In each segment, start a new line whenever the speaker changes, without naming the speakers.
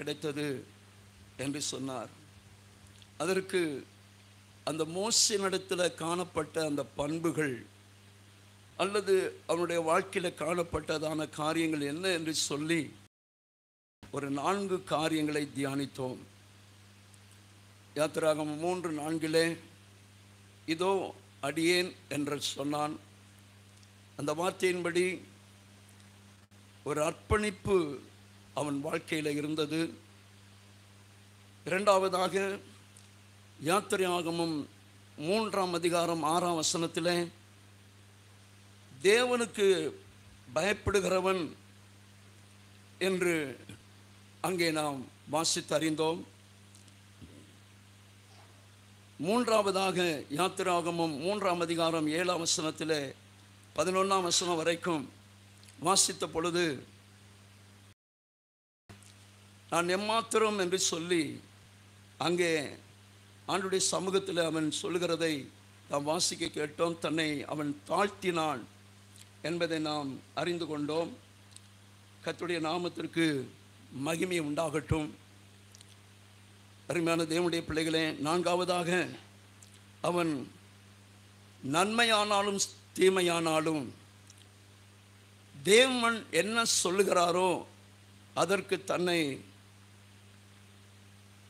கிடைத்தது என்று சொன்னார். அதற்கு அந்த மோசேயினிடத்தில் காணப்பட்ட அந்த பண்புகள் அல்லது அவனுடைய வாழ்க்கையில் காணப்பட்டதான காரியங்கள் என்ன என்று சொல்லி ஒரு 4 காரியங்களை தியானித்தோம். யாத்திராகமம் 3:4 இதோ அடியேன் என்று சொன்னான். அந்த வார்த்தையின்படி ஒரு அர்ப்பணிப்பு அவன் வாழ்க்கையில் இருந்தது. இரண்டாவதாக யாத்திராகமம் 3:6 தேவனுக்கு பயப்படுகிறவன் என்று அங்கே நாம் வாசித்து அறிந்தோம். மூன்றாவதாக யாத்திராகமம் 3:7 11 வரைக்கும் வாசித்த பொழுது நான் எம்மாத்திரம் என்று சொல்லி அங்கே ஆண்டுடைய சமூகத்தில் அவன் சொல்லுகிறதை நாம் வாசிக்க கேட்டோம். தன்னை அவன் தாழ்த்தினான் என்பதை நாம் அறிந்து கொண்டோம். கர்த்தருடைய நாமத்திற்கு மகிமை உண்டாகட்டும். அருமையான தேவனுடைய பிள்ளைகளே, 4ஆவதாக அவன் நன்மையானாலும் தீமையானாலும் தேவன் என்ன சொல்லுகிறாரோ அதற்கு தன்னை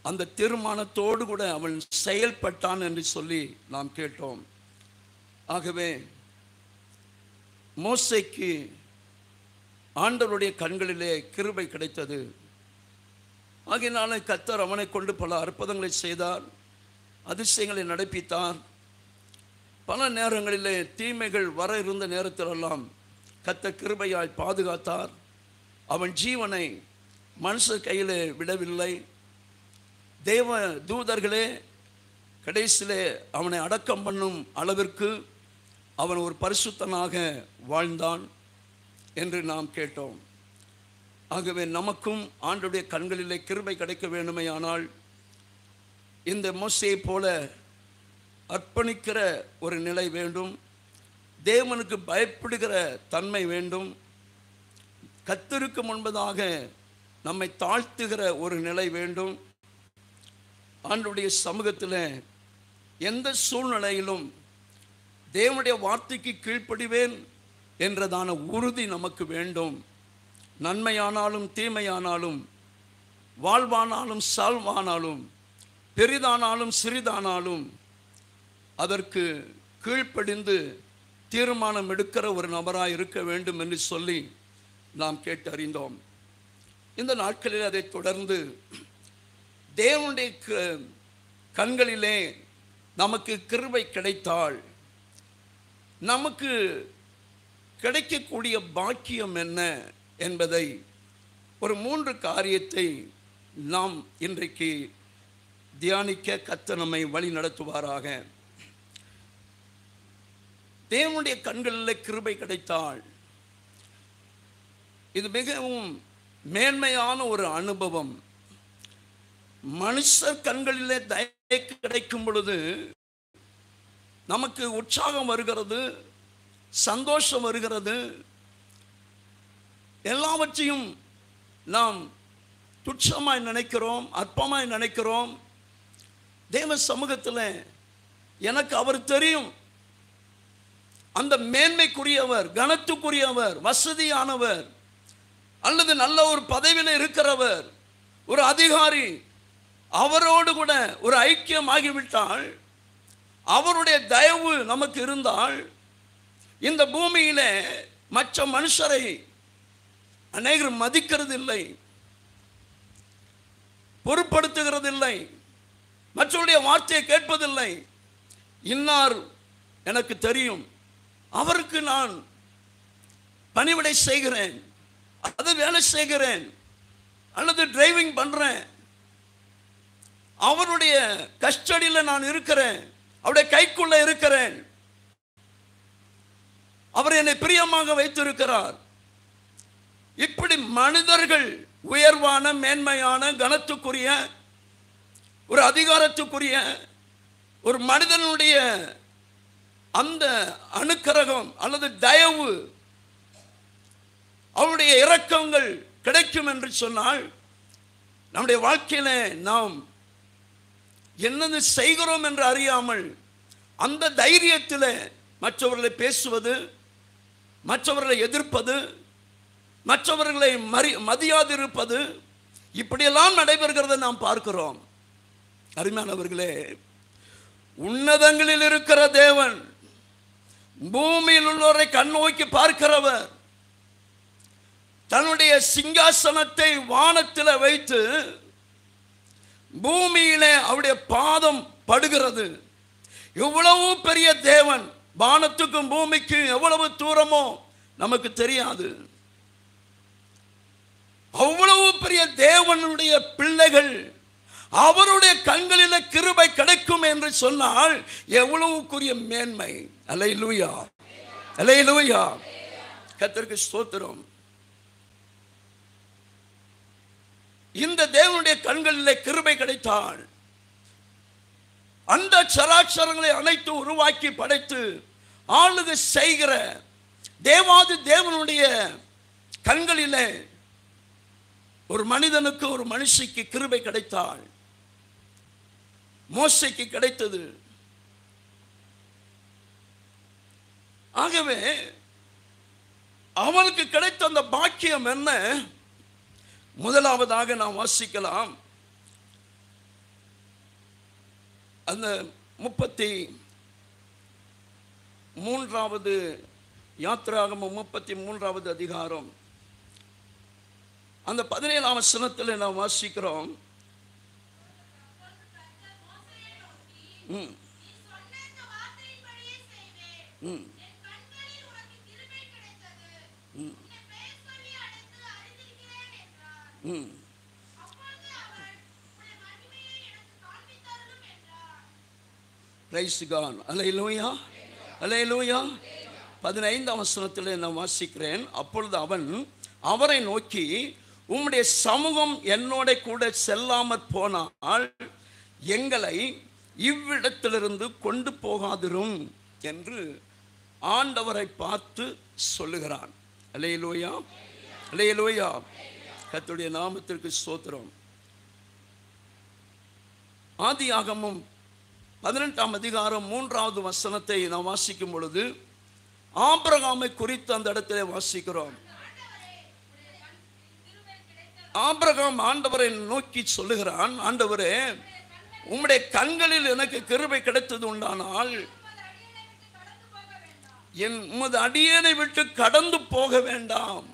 அந்த தீர்மானத்தோடு கூட அவன் செயல்பட்டான் என்று சொல்லி நாம் கேட்டோம். ஆகவே மோசேக்கு ஆண்டவருடைய கண்களிலே கிருபை கிடைத்தது. ஆகையினால கர்த்தர் அவனை கொண்டு பல அற்புதங்களை செய்தார், அதிசயங்களை நடப்பித்தார். பல நேரங்களிலே தீமைகள் வர இருந்த நேரத்திலெல்லாம் கர்த்தர் கிருபையாய் பாதுகாத்தார். அவன் ஜீவனை மனுஷ கையிலே விடவில்லை. தேவ தூதர்களே கடைசியிலே அவனை அடக்கம் பண்ணும் அளவிற்கு அவன் ஒரு பரிசுத்தனாக வாழ்ந்தான் என்று நாம் கேட்டோம். ஆகவே நமக்கும் ஆண்டவருடைய கண்களிலே கிருபை கிடைக்க வேண்டுமையானால் இந்த மோசேயை போல அர்ப்பணிக்கிற ஒரு நிலை வேண்டும். தேவனுக்கு பயப்படுகிற தன்மை வேண்டும். கர்த்தருக்கு முன்பதாக நம்மை தாழ்த்துகிற ஒரு நிலை வேண்டும். ஆண்டவருடைய சமூகத்தில் எந்த சூழ்நிலையிலும் தேவனுடைய வார்த்தைக்கு கீழ்ப்படிவேன் என்றதான உறுதி நமக்கு வேண்டும். நன்மையானாலும் தீமையானாலும், வாழ்வானாலும் சால்வானாலும், பெரிதானாலும் சிறிதானாலும் அதற்கு கீழ்ப்படிந்து தீர்மானம் எடுக்கிற ஒரு நபராக இருக்க வேண்டும் என்று சொல்லி நாம் கேட்டு அறிந்தோம். இந்த நாட்களில் அதை தொடர்ந்து தேவனுடைய கண்களிலே நமக்கு கிருபை கிடைத்தால் நமக்கு கிடைக்கக்கூடிய பாக்கியம் என்ன என்பதை ஒரு 3 காரியத்தை நாம் இன்றைக்கு தியானிக்க கர்த்தர் நம்மை வழி நடத்துவாராக. தேவனுடைய கண்களில் கிருபை கிடைத்தால் இது மிகவும் மேன்மையான ஒரு அனுபவம். மனுஷர் கண்களிலே தயை கிடைக்கும் பொழுது நமக்கு உற்சாகம் வருகிறது, சந்தோஷம் வருகிறது. எல்லாவற்றையும் நாம் துச்சமாய் நினைக்கிறோம், அற்பமாய் நினைக்கிறோம். தேவ சமூகத்தில் எனக்கு அவர் தெரியும், அந்த மேன்மைக்குரியவர், கனத்துக்குரியவர், வசதியானவர், அல்லது நல்ல ஒரு பதவியில் இருக்கிறவர், ஒரு அதிகாரி, அவரோடு கூட ஒரு ஐக்கியமாகிவிட்டால், அவருடைய தயவு நமக்கு இருந்தால் இந்த பூமியில மற்ற மனுஷரை அநேகர் மதிக்கிறது இல்லை, பொருட்படுத்துகிறது இல்லை, மற்றவருடைய வார்த்தையை கேட்பதில்லை. இன்னார் எனக்கு தெரியும், அவருக்கு நான் பணிவிடை செய்கிறேன், அது வேலை செய்கிறேன், அல்லது டிரைவிங் பண்றேன், அவருடைய கஸ்டடியில் நான் இருக்கிறேன், அவருடைய கைக்குள்ள இருக்கிறேன், அவர் என்னை பிரியமாக வைத்திருக்கிறார். இப்படி மனிதர்கள் உயர்வான, மேன்மையான, கனத்துக்குரிய, ஒரு அதிகாரத்துக்குரிய ஒரு மனிதனுடைய அந்த அனுக்கிரகம் அல்லது தயவு, அவருடைய இரக்கங்கள் கிடைக்கும் என்று சொன்னால் நம்முடைய வாழ்க்கையில நாம் என்னென்ன செய்கிறோம் என்று அறியாமல் அந்த தைரியத்தில் மற்றவர்களை பேசுவது, மற்றவர்களை எதிர்ப்பது, மற்றவர்களை மதியாதிருப்பது, இப்படியெல்லாம் நடைபெறுகிறதை நாம் பார்க்கிறோம். அருமையானவர்களே, உன்னதங்களில் இருக்கிற தேவன், பூமியில் உள்ளவரை கண்ணோக்கி பார்க்கிறவர், தன்னுடைய சிங்காசனத்தை வானத்தில் வைத்து பூமியிலே அவருடைய பாதம் படுகிறது. எவ்வளவு பெரிய தேவன்! வானத்துக்கும் பூமிக்கும் எவ்வளவு தூரமோ நமக்கு தெரியாது. அவ்வளவு பெரிய தேவனுடைய பிள்ளைகள், அவருடைய கண்களில் கிருபை கிடைக்கும் என்று சொன்னால் எவ்வளவுக்குரிய மேன்மை! அல்லேலூயா, அல்லேலூயா, கர்த்தருக்கு ஸ்தோத்திரம். இந்த தேவனுடைய கண்களில் கிருபை கிடைத்தால் அந்த சராட்சரங்களை அனைத்து உருவாக்கி படைத்து ஆளுகை செய்கிற தேவாதி தேவனுடைய கண்களிலே ஒரு மனிதனுக்கு, ஒரு மனுஷிக்கு கிருபை கிடைத்தால் மோசேக்கு கிடைத்தது. ஆகவே அவனுக்கு கிடைத்த அந்த பாக்கியம் என்ன? முதலாவதாக நாம் வாசிக்கலாம். அந்த 33வது யாத்திராகமம் 33வது அதிகாரம் அந்த 17ஆம் வசனத்தில் நாம் வாசிக்கிறோம். Praise God. Hallelujah. Hallelujah. 15ஆம் வசனத்தில் நான் வாசிக்கிறேன். அப்பொழுது அவன் அவரை நோக்கி, உம்முடைய சமூகம் என்னோட கூட செல்லாமற் போனால் எங்களை இவ்விடத்திலிருந்து கொண்டு போகாதிரும் என்று ஆண்டவரை பார்த்து சொல்லுகிறான். அல்லேலூயா, அல்லேலூயா, கர்த்தருடைய நாமத்திற்கு ஸ்தோத்திரம். ஆதியாகமம் 18ஆம் அதிகாரம் 3வது வசனத்தை நாம் வாசிக்கும் பொழுது ஆபிரகாமை குறித்து அந்த இடத்திலே வாசிக்கிறோம். ஆபிரகாம் ஆண்டவரை நோக்கி சொல்லுகிறான், ஆண்டவரே, உம்முடைய கண்களில் எனக்கு கிருபை கிடைத்தது உண்டானால் என் உமது அடியேனை விட்டு கடந்து போக வேண்டாம்.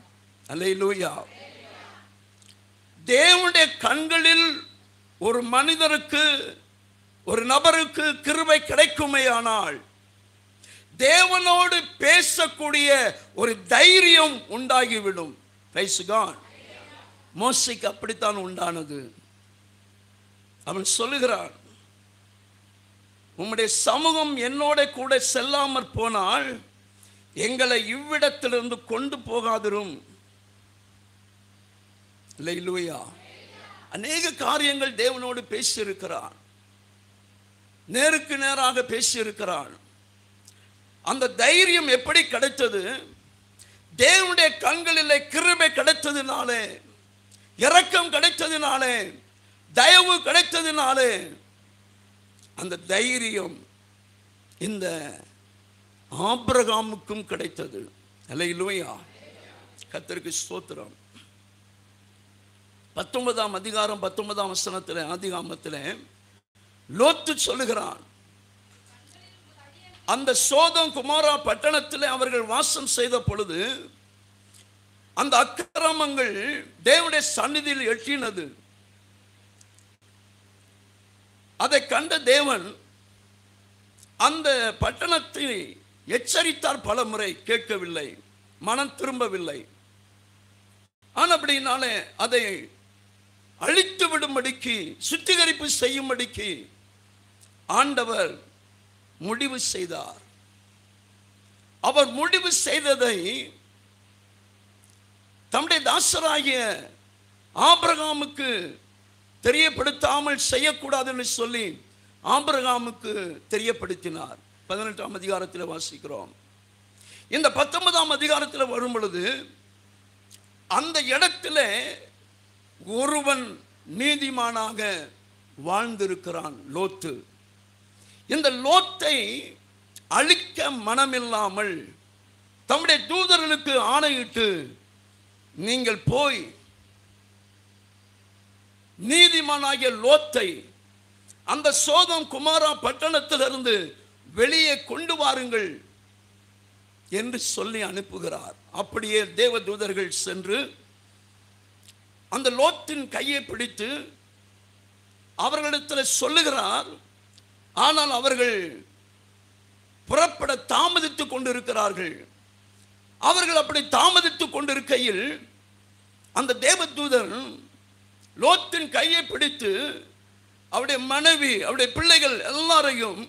அல்லேலூயா. தேவனுடைய கண்களில் ஒரு மனிதருக்கு, ஒரு நபருக்கு கிருபை கிடைக்குமேயானால் தேவனோடு பேசக்கூடிய ஒரு தைரியம் உண்டாகிவிடும். Price God. மோசேக்கு அப்படித்தான் உண்டானது. அவன் சொல்லுகிறான், உம்முடைய சமூகம் என்னோட கூட செல்லாமற் போனால் எங்களை இவ்விடத்திலிருந்து கொண்டு போகாதிரும். அல்லேலூயா. அநேக காரியங்கள் தேவனோடு பேசியிருக்கிறான், நேருக்கு நேராக பேசியிருக்கிறான். அந்த தைரியம் எப்படி கிடைத்தது? தேவனுடைய கண்களிலே கிருபை கிடைத்ததினாலே, இரக்கம் கிடைத்ததினாலே, தயவு கிடைத்ததினாலே அந்த தைரியம் இந்த ஆபிரகாமுக்கும் கிடைத்தது. அல்லேலூயா, கர்த்தருக்கு ஸ்தோத்திரம். 19ஆம் அதிகாரம் 19ஆம் வசனத்தில் ஆதிகாமத்தில் லோத்து சொல்லுகிறான், அந்த சோதம் குமாரா பட்டணத்தில் அவர்கள் வாசம் செய்த பொழுது அந்த அக்கிரமங்கள் தேவனுடைய சந்நிதியில் எட்டினது. அதை கண்ட தேவன் அந்த பட்டணத்தை எச்சரித்தார். பல முறை கேட்கவில்லை, மனம் திரும்பவில்லை. ஆனபடினாலே அதை அழித்து விடும்படிக்கு, சுத்திகரிப்பு செய்யும்படிக்கு ஆண்டவர் முடிவு செய்தார். அவர் முடிவு செய்ததை தம்முடைய தாசராகிய ஆபிரகாமுக்கு தெரியப்படுத்தாமல் செய்யக்கூடாது என்று சொல்லி ஆபிரகாமுக்கு தெரியப்படுத்தினார். 18ஆம் அதிகாரத்தில் வாசிக்கிறோம். இந்த 19ஆம் அதிகாரத்தில் வரும் பொழுது அந்த இடத்துல ஒருவன் நீதிமானாக வாழ்ந்திருக்கிறான் லோத்து. இந்த லோத்தை அழிக்க மனமில்லாமல் தம்முடைய தூதர்களுக்கு ஆணையிட்டு, நீங்கள் போய் நீதிமானாகிய லோத்தை அந்த சோதம் குமாரா பட்டணத்திலிருந்து வெளியே கொண்டு வாருங்கள் என்று சொல்லி அனுப்புகிறார். அப்படியே தேவதூதர்கள் சென்று அந்த லோத்தின் கையை பிடித்து அவர்களிடத்தில் சொல்லுகிறார். ஆனால் அவர்கள் புறப்பட தாமதித்துக் கொண்டிருக்கிறார்கள். அவர்கள் அப்படி தாமதித்துக் கொண்டிருக்கையில் அந்த தேவதூதர் லோத்தின் கையை பிடித்து அவருடைய மனைவி, அவருடைய பிள்ளைகள் எல்லாரையும்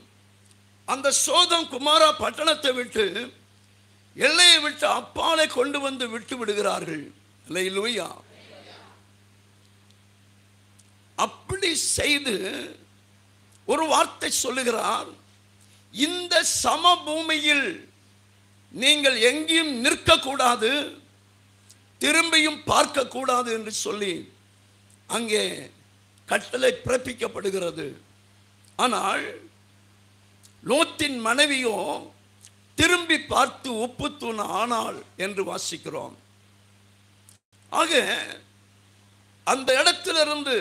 அந்த சோதம் குமாரா பட்டணத்தை விட்டு, எல்லையை விட்டு அப்பாலை கொண்டு வந்து விட்டு விடுகிறார்கள். அல்லேலூயா. அப்படி செய்து ஒரு வார்த்தை சொல்லுகிறார், இந்த சமபூமியில் நீங்கள் எங்கேயும் நிற்கக்கூடாது, திரும்பியும் பார்க்க கூடாது என்று சொல்லி அங்கே கட்டளை பிறப்பிக்கப்படுகிறது. ஆனால் லோத்தின் மனைவியோ திரும்பி பார்த்து உப்பு தூண் ஆனாள் என்று வாசிக்கிறோம். ஆக அந்த இடத்திலிருந்து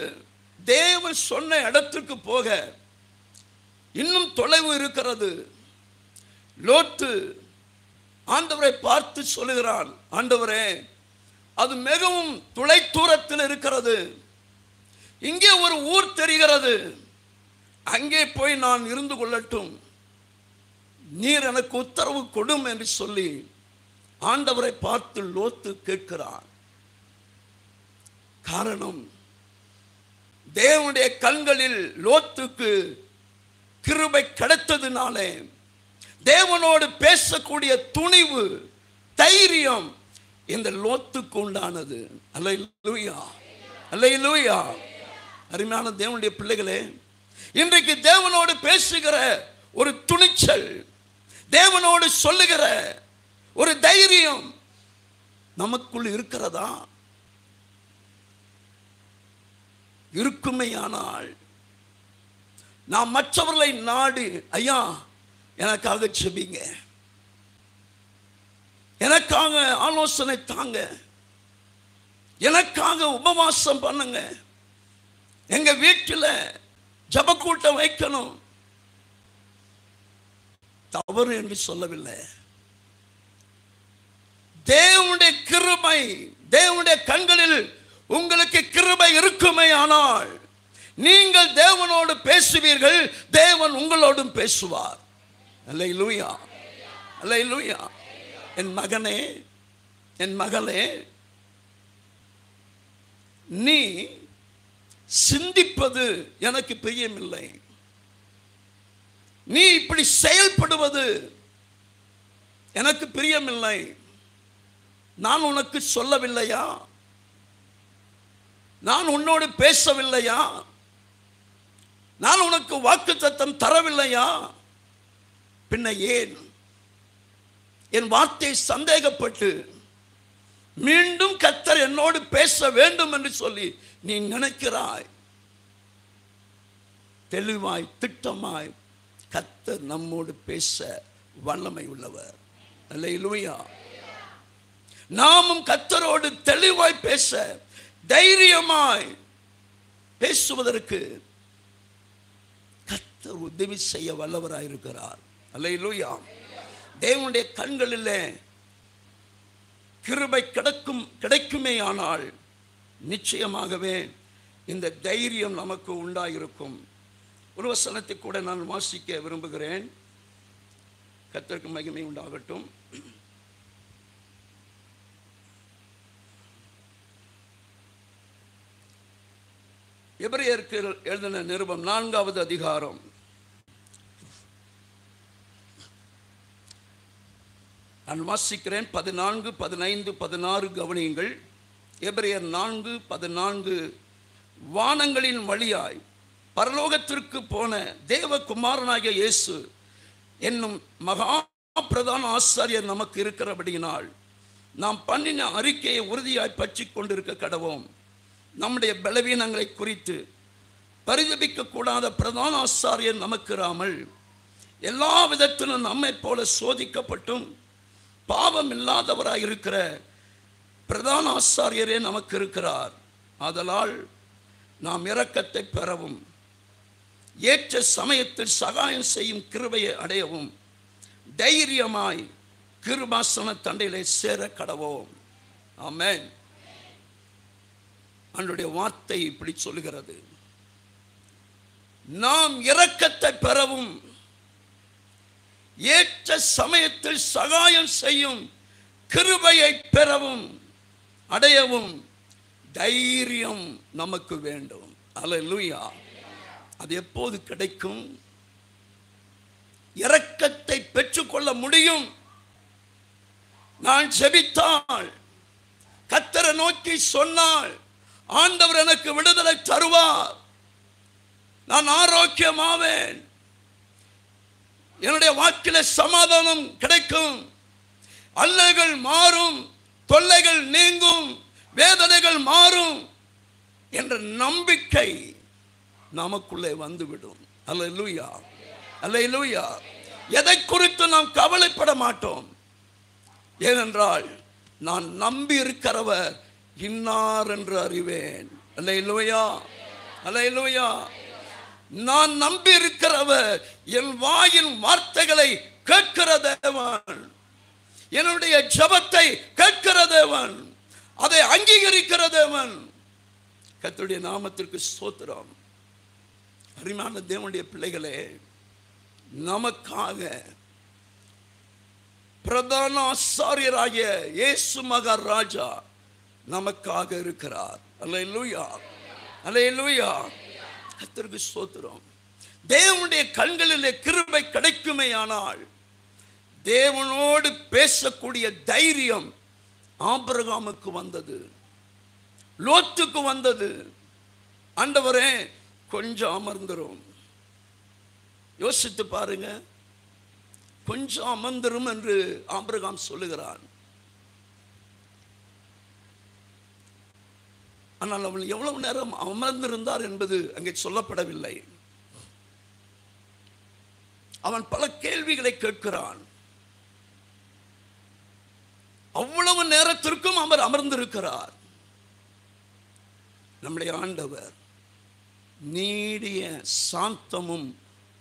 தேவன் சொன்ன இடத்துக்கு போக இன்னும் தொலைவு இருக்கிறது. லோத்து ஆண்டவரை பார்த்து சொல்லுகிறான், ஆண்டவரே, அது மிகவும் தொலை தூரத்தில் இருக்கிறது, இங்கே ஒரு ஊர் தெரிகிறது, அங்கே போய் நான் இருந்து கொள்ளட்டும், நீர் எனக்கு உத்தரவு கொடும் என்று சொல்லி ஆண்டவரை பார்த்து லோத்து கேட்கிறான். காரணம், தேவனுடைய கண்களில் லோத்துக்கு கிருபை கிடைத்ததினாலே தேவனோடு பேசக்கூடிய துணிவு, தைரியம் இந்த லோத்துக்கு உண்டானது. அல்லேலூயா, அல்லேலூயா. அருமையான தேவனுடைய பிள்ளைகளே, இன்றைக்கு தேவனோடு பேசுகிற ஒரு துணிச்சல், தேவனோடு சொல்லுகிற ஒரு தைரியம் நமக்குள் இருக்கிறதா? இருக்குமையானால் நாம் மற்றவர்களை நாடி, ஐயா எனக்காக செபிங்க, எனக்காக ஆலோசனை தாங்க, எனக்காக உபவாசம் பண்ணுங்க, எங்க வீட்டில் ஜபக்கூட்டம் வைக்கணும், தவறு என்று சொல்லவில்லை. தேவனுடைய கிருபை, தேவனுடைய கண்களில் உங்களுக்கு கிருபை இருக்குமே ஆனால் நீங்கள் தேவனோடு பேசுவீர்கள், தேவன் உங்களோடும் பேசுவார். அல்லேலூயா, அல்லேலூயா. என் மகனே, என் மகளே, நீ சிந்திப்பது எனக்கு பிரியமில்லை, நீ இப்படி செயல்படுவது எனக்கு பிரியமில்லை. நான் உனக்கு சொல்லவில்லையா? நான் உன்னோடு பேசவில்லையா? நான் உனக்கு வாக்குத்தத்தம் தரவில்லையா? பின்ன ஏன் என் வார்த்தையை சந்தேகப்பட்டு மீண்டும் கர்த்தர் என்னோடு பேச வேண்டும் என்று சொல்லி நீ நினைக்கிறாய்? தெளிவாய் திட்டமாய் கர்த்தர் நம்மோடு பேச வல்லமை உள்ளவர். அல்லேலூயா. நாமும் கர்த்தரோடு தெளிவாய் பேச, தைரியமாய் பேசுவதற்கு கர்த்தர் உதவி செய்ய வல்லவராயிருக்கிறார். அல்லேலூயா. தேவனுடைய கண்களிலே கிருபை கிடைக்குமே ஆனால் நிச்சயமாகவே இந்த தைரியம் நமக்கு உண்டாயிருக்கும். ஒரு வசனத்தை கூட நான் வாசிக்க விரும்புகிறேன். கர்த்தருக்கு மகிமை உண்டாகட்டும். எபிரேயருக்கு எழுதின நிருபம் 4வது அதிகாரம் நான் வாசிக்கிறேன். 14, 15, 16 கவனியுங்கள். எபிரேயர் 4:14, வானங்களின் வழியாய் பரலோகத்திற்கு போன தேவகுமாரனாகிய இயேசு என்னும் மகா பிரதான ஆசாரியர் நமக்கு இருக்கிறபடியினால் நாம் பண்ணின அறிக்கையை உறுதியாய் பற்றி கொண்டிருக்க கடவோம். நம்முடைய பலவீனங்களை குறித்து பரிதபிக்க கூடாத பிரதான ஆசாரியர் நமக்கிராமல் எல்லா விதத்திலும் நம்மை போல சோதிக்கப்பட்டும் பாவம் இல்லாதவராய் இருக்கிற பிரதான ஆசாரியரே நமக்கு இருக்கிறார். ஆதலால் நாம் இரக்கத்தை பெறவும் ஏற்ற சமயத்தில் சகாயம் செய்யும் கிருபையை அடையவும் தைரியமாய் கிருபாசன தண்டையிலே சேர கடவோம். ஆமென். அவனுடைய வார்த்தை இப்படி சொல்லுகிறது, நாம் இரக்கத்தை பெறவும் ஏற்ற சமயத்தில் சகாயம் செய்யும் கிருபையை பெறவும் அடையவும் தைரியம் நமக்கு வேண்டும். அல்லேலூயா. அது எப்போது கிடைக்கும்? இரக்கத்தை பெற்றுக்கொள்ள முடியும். நான் ஜெபித்தால், கர்த்தரை நோக்கி சொன்னால், ஆண்டவர் எனக்கு விடுதலை தருவார், நான் ஆரோக்கியமாவேன், என்னுடைய வாழ்க்கையில சமாதானம் கிடைக்கும், அல்லல்கள் மாறும், தொல்லைகள் நீங்கும், வேதனைகள் மாறும் என்ற நம்பிக்கை நமக்குள்ளே வந்துவிடும். அல்லேலூயா, அல்லேலூயா. எதை குறித்து நாம் கவலைப்பட மாட்டோம். ஏனென்றால் நான் நம்பி இருக்கிறவர் இன்னார் என்று அறிவேன். அல்லேலூயா, அல்லேலூயா. நான் நம்பி இருக்கிறவர் என் வாயின் வார்த்தைகளை கேட்கிற தேவன், என்னுடைய ஜெபத்தை கேட்கிற தேவன், அதை அங்கீகரிக்கிற தேவன். கர்த்தருடைய நாமத்திற்கு ஸ்தோத்திரம். அருமையான தேவனுடைய பிள்ளைகளே, நமக்காக பிரதான ஆசாரியராகிய இயேசு மகாராஜா நமக்காக இருக்கிறார். அல்லேலூயா, அல்லேலூயா. கர்த்தருக்கு ஸ்தோத்திரம். தேவனுடைய கண்களிலே கிருபை கிடைக்குமேயானால் தேவனோடு பேசக்கூடிய தைரியம் ஆபிரகாமுக்கு வந்தது, லோத்துக்கு வந்தது. ஆண்டவரே கொஞ்சம் அமர்ந்துரும். யோசித்து பாருங்க, கொஞ்சம் அமர்ந்துரும் என்று ஆபிரகாம் சொல்லுகிறான். ஆனால் அவன் எவ்வளவு நேரம் அமர்ந்திருந்தார் என்பது அங்கே சொல்லப்படவில்லை. அவன் பல கேள்விகளை கேட்கிறான். அவ்வளவு நேரத்திற்கும் அவர் அமர்ந்திருக்கிறார். நம்முடைய ஆண்டவர் நீடிய சாந்தமும்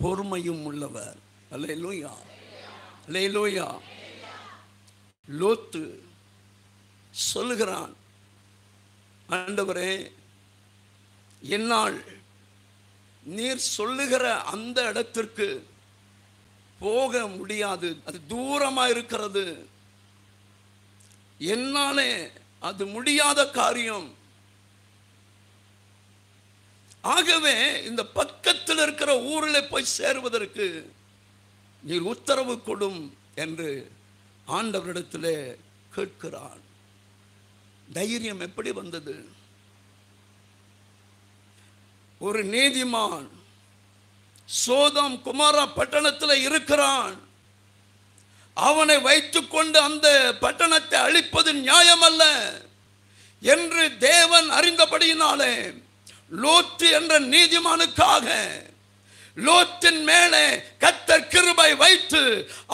பொறுமையும் உள்ளவர். அல்லேலூயா, அல்லேலூயா. லோத்து சொல்லுகிறான், ஆண்டவரே என்னால் நீர் சொல்லுகிற அந்த இடத்திற்கு போக முடியாது, அது தூரமாக இருக்கிறது, என்னாலே அது முடியாத காரியம். ஆகவே இந்த பக்கத்தில் இருக்கிற ஊரில் போய் சேருவதற்கு நீர் உத்தரவு கொடும் என்று ஆண்டவரிடத்திலே கேட்கிறான். தைரியம் எப்படி வந்தது? ஒரு நீதிமான் சோதம் குமாரா பட்டணத்தில் இருக்கிறான். அவனை வைத்துக்கொண்டு அந்த பட்டணத்தை அழிப்பது நியாயமல்ல என்று தேவன் அறிந்தபடியினாலே லோத்து என்ற நீதிமானுக்காக லோத்தின் மேலே கர்த்தர் கிருபை வைத்து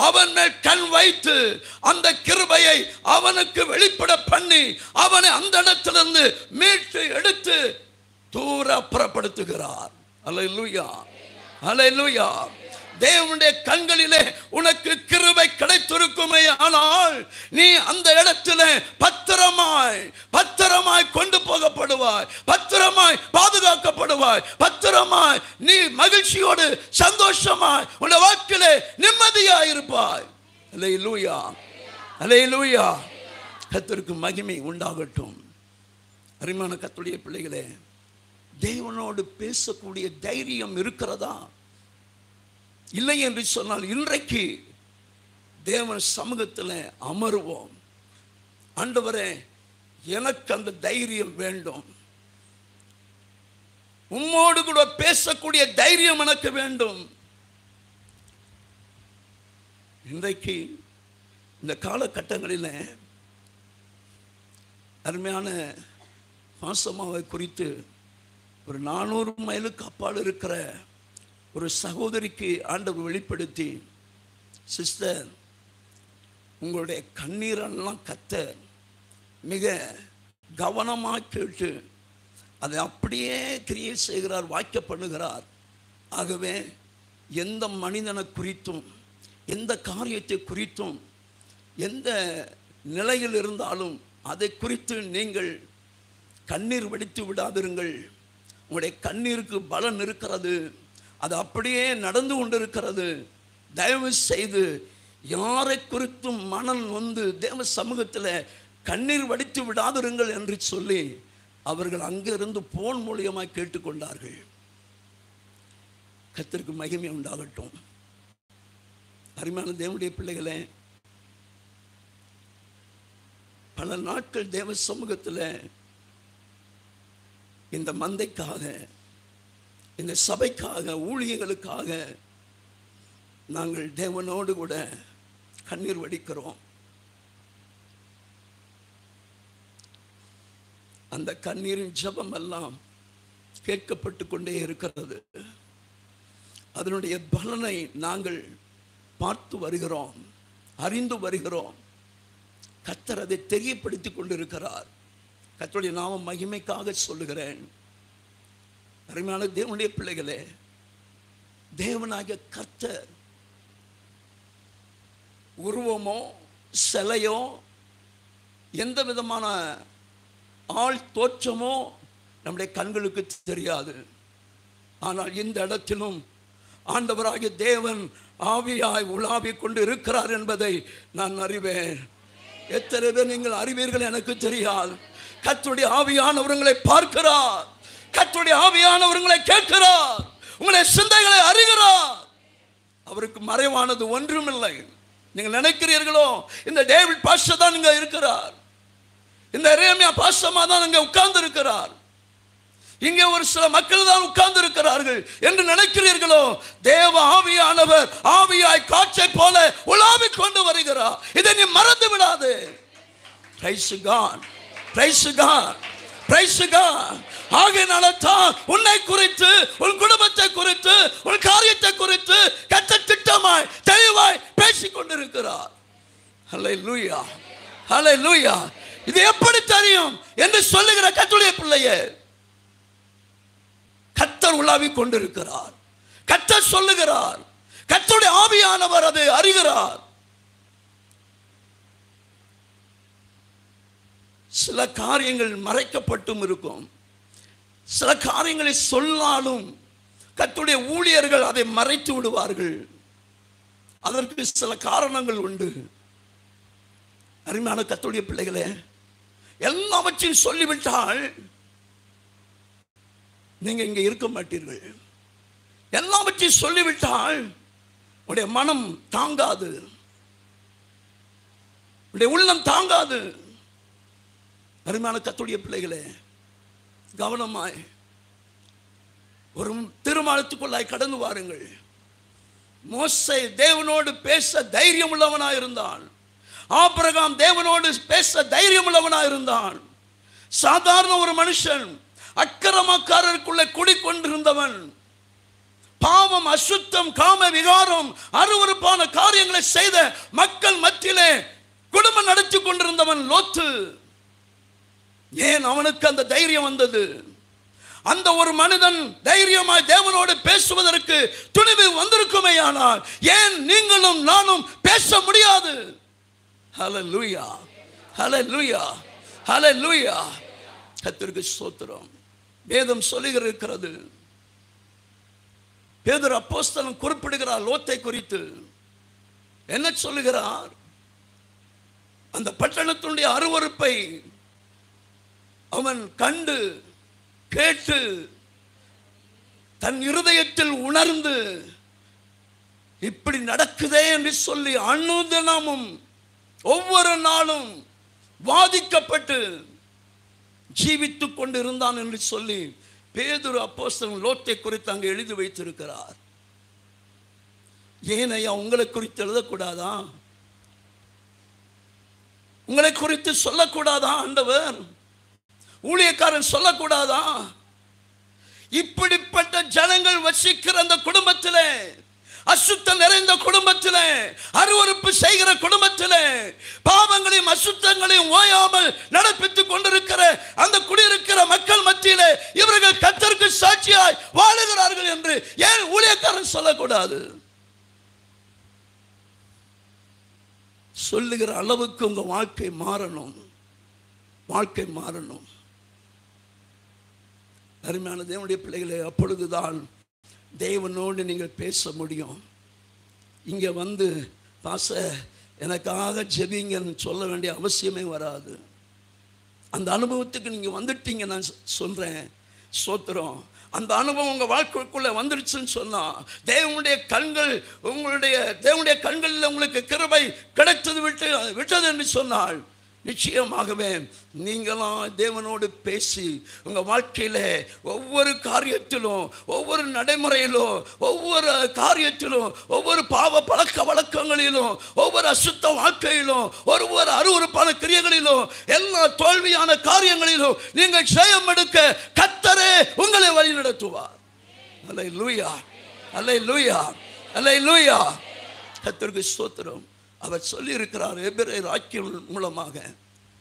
அவன் மேல் கண் வைத்து அந்த கிருபையை அவனுக்கு வெளிப்பட பண்ணி அவனை அந்த இடத்திலிருந்து மீட்டு எடுத்து தூர புறப்படுத்துகிறார். அல்லேலூயா, அல்லேலூயா. தேவனுடைய கண்களிலே உனக்கு கிருபை கிடைத்திருக்குமே ஆனால் நீ அந்த இடத்துல பத்திரமாய் பத்திரமாய் கொண்டு போகப்படுவாய், பத்திரமாய் பாதுகாக்கப்படுவாய், பத்திரமாய் நீ மகிழ்ச்சியோடு சந்தோஷமாய் உன் வாழ்க்கையிலே நிம்மதியாய் இருப்பாய். அல்லேலூயா, அல்லேலூயா. கர்த்தருக்கு மகிமை உண்டாகட்டும். அருமையான கர்த்தருடைய பிள்ளைகளே, தேவனோடு பேசக்கூடிய தைரியம் இருக்கிறதா? இல்லை என்று சொன்னால் இன்றைக்கு தேவன் சமூகத்தில் அமருவோம். ஆண்டவரே எனக்கு அந்த தைரியம் வேண்டும், உம்மோடு கூட பேசக்கூடிய தைரியம் எனக்கு வேண்டும். இன்றைக்கு இந்த காலகட்டங்களில் அருமையான பாசமாவை குறித்து ஒரு 400 மைலுக்கு அப்பால் இருக்கிற ஒரு சகோதரிக்கு ஆண்டவர் வெளிப்படுத்தி, சிஸ்டர், உங்களுடைய கண்ணீரெல்லாம் கர்த்தர் மிக கவனமாக கேட்டு அதை அப்படியே கிரியை செய்கிறார், வாய்க்க பண்ணுகிறார். ஆகவே எந்த மனிதனை குறித்தும், எந்த காரியத்தை குறித்தும், எந்த நிலையில் இருந்தாலும் அதை குறித்து நீங்கள் கண்ணீர் வடித்து விடாதிருங்கள். உங்களுடைய கண்ணீருக்கு பலன் இருக்கிறது, அது அப்படியே நடந்து கொண்டிருக்கிறது. தயவு செய்து யாரை குறித்தும் மனம் வந்து தேவ சமூகத்தில் கண்ணீர் வடித்து விடாதிருங்கள் என்று சொல்லி அவர்கள் அங்கிருந்து போன் மூலியமாக கேட்டுக்கொண்டார்கள். கர்த்தருக்கு மகிமை உண்டாகட்டும். அருமையான தேவனுடைய பிள்ளைகளே, பல நாட்கள் தேவ சமூகத்தில் இந்த மந்தைக்காக, இந்த சபைக்காக, ஊழியர்களுக்காக நாங்கள் தேவனோடு கூட கண்ணீர் வடிக்கிறோம். அந்த கண்ணீரின் ஜெபம் எல்லாம் கேட்கப்பட்டு கொண்டே இருக்கிறது. அதனுடைய பலனை நாங்கள் பார்த்து வருகிறோம், அறிந்து வருகிறோம். கர்த்தர் அதை தெரியப்படுத்தி கொண்டிருக்கிறார். கர்த்தருடைய நாம மகிமைக்காக சொல்லுகிறேன். அருமையான தேவனுடைய பிள்ளைகளே, தேவனாகிய கர்த்தர் உருவமோ சிலையோ எந்த விதமான ஆள் தோற்றமோ நம்முடைய கண்களுக்கு தெரியாது. ஆனால் இந்த இடத்திலும் ஆண்டவராகிய தேவன் ஆவியாய் உலாவிக் கொண்டு இருக்கிறார் என்பதை நான் அறிவேன். எத்தனை பேர் நீங்கள் அறிவீர்கள் எனக்கு தெரியாது. கர்த்தருடைய ஆவியானவர்களை பார்க்கிறார், கர்த்தருடைய ஆவியானவர்களை கேட்கிறார், உங்களுடைய சிந்தைகளை அறிகிறார். அவருக்கு மறைவானது ஒன்றுமில்லை. நீங்கள் நினைக்கிறீர்களோ இந்த டேவிட் பாஸ்டர் தான் இங்க இருக்கிறார், இந்த எரேமியா பாஸ்டர் தான் இங்க உட்கார்ந்து இருக்கிறார், இங்கே ஒரு சில மக்கள் தான் உட்கார்ந்து இருக்கிறார்கள் என்று நினைக்கிறீர்களோ, தேவ ஆவியானவர் ஆவியாய் காற்றை போல உலாவிக் கொண்டு வருகிறார். இதை நீ மறந்து விடாது. Praise God, praise God, praise God. ஆகையினால தான் உன்னை குறித்து, உன் குடும்பத்தை குறித்து, உன் காரியத்தை குறித்து கர்த்தர் திட்டமாய் தெளிவாய் பேசிக் கொண்டிருக்கிறார். ஹல்லேலூயா, ஹல்லேலூயா. இது எப்படி தெரியும் என்று சொல்லுகிற கர்த்தருடைய பிள்ளையே, கர்த்தர் உலாவிக் கொண்டிருக்கிறார், கர்த்தர் சொல்லுகிறார், கர்த்தருடைய ஆவியானவர் அதை அறிகிறார். சில காரியங்கள் மறைக்கப்பட்டும் இருக்கும், சில காரியங்களை சொல்லாலும் கர்த்தருடைய ஊழியர்கள் அதை மறைத்து விடுவார்கள். அதற்கு சில காரணங்கள் உண்டு. அருமையான கர்த்தருடைய பிள்ளைகளே, எல்லாவற்றையும் சொல்லிவிட்டால் நீங்க இங்க இருக்க மாட்டீர்கள். எல்லாவற்றையும் சொல்லிவிட்டால் உடைய மனம் தாங்காது, உடைய உள்ளம் தாங்காது. அருமையான கர்த்தருடைய பிள்ளைகளே, கவனமாய் ஒரு தீர்மானத்துக்குள்ளாய் கடந்து வாருங்கள். மோசே தேவனோடு பேச தைரியம் உள்ளவனாய் இருந்தான். ஆபிரகாம் தேவனோடு பேச தைரியம் உள்ளவனாய் இருந்தான். சாதாரண ஒரு மனுஷன், அக்கிரமக்காரருக்குள்ளே குடிக்கொண்டிருந்தவன், பாவம், அசுத்தம், காம விகாரம், அருவருப்பான காரியங்களை செய்த மக்கள் மத்தியிலே குடும்பம் நடத்தி கொண்டிருந்தவன் லோத்து. ஏன் அவனுக்கு அந்த தைரியம் வந்தது? அந்த ஒரு மனிதன் தைரியமாய் தேவனோடு பேசுவதற்கு துணிவு வந்திருக்குமே. ஆனால் ஏன் நீங்களும் நானும் பேச முடியாது? ஹல்லேலூயா, ஹல்லேலூயா, ஹல்லேலூயா. கர்த்தருக்கு ஸ்தோத்திரம். வேதம் சொல்லுகிறது, பேதுரு அப்போஸ்தலன் குறிப்பிடுகிறார் லோத்தை குறித்து. என்ன சொல்லுகிறார்? அந்த பட்டணத்தினுடைய அருவருப்பை அவன் கண்டு கேட்டு தன் இருதயத்தில் உணர்ந்து இப்படி நடக்குதே என்று சொல்லி அனுதினமும் ஒவ்வொரு நாளும் வாதிக்கப்பட்டு ஜீவித்துக் கொண்டு இருந்தான் என்று சொல்லி பேதுரு அப்போஸ்தலன் லோத்தை குறித்து அங்கு எழுதி வைத்திருக்கிறார். ஏன் ஐயா உங்களை குறித்து எழுதக்கூடாதா? உங்களை குறித்து சொல்லக்கூடாதா ஆண்டவர்? ஊழியக்காரன் சொல்லக்கூடாதா? இப்படிப்பட்ட ஜனங்கள் வசிக்கிற அந்த குடும்பத்திலே, அசுத்தம் நிறைந்த குடும்பத்திலே, அருவருப்பு செய்கிற குடும்பத்திலே, பாவங்களையும் அசுத்தங்களையும் ஓயாமல் நடப்பித்துக் கொண்டிருக்கிற அந்த குடியிருக்கிற மக்கள் மத்தியிலே இவர்கள் கர்த்தருக்கு சாட்சியாய் வாழுகிறார்கள் என்று ஏன் ஊழியக்காரன் சொல்லக்கூடாது? சொல்லுகிற அளவுக்கு உங்க வாழ்க்கை மாறணும், வாழ்க்கை மாறணும். அருமையான தேவனுடைய பிள்ளைகளே, அப்பொழுதுதான் தேவனோடு நீங்கள் பேச முடியும். இங்கே வந்து எனக்காக ஜெபிங்கன்னு சொல்ல வேண்டிய அவசியமே வராது. அந்த அனுபவத்துக்கு நீங்கள் வந்துட்டீங்க. நான் சொல்கிறேன், ஸ்தோத்திரம். அந்த அனுபவம் உங்கள் வாழ்க்கைக்குள்ளே வந்துடுச்சுன்னு சொன்னால், தேவனுடைய கண்களில் உங்களுக்கு கிருபை கிடைத்தது விட்டது என்று சொன்னால், நிச்சயமாகவே நீங்களாம் தேவனோடு பேசி உங்கள் வாழ்க்கையில் ஒவ்வொரு காரியத்திலும், ஒவ்வொரு நடைமுறையிலும், ஒவ்வொரு காரியத்திலும், ஒவ்வொரு பாவ பழக்க வழக்கங்களிலும், ஒவ்வொரு அசுத்த வாழ்க்கையிலும், ஒவ்வொரு அருவருப்பான கிரியைகளிலும், எல்லா தோல்வியான காரியங்களிலும் நீங்கள் ஜெயம் எடுக்க கர்த்தரே உங்களை வழி நடத்துவார். அல்லேலூயா, அல்லேலூயா, அல்லேலூயா. கர்த்தருக்கு ஸ்தோத்திரம். அவர் சொல்லி இருக்கிறார் எபிரேயர் வாக்கியம் மூலமாக.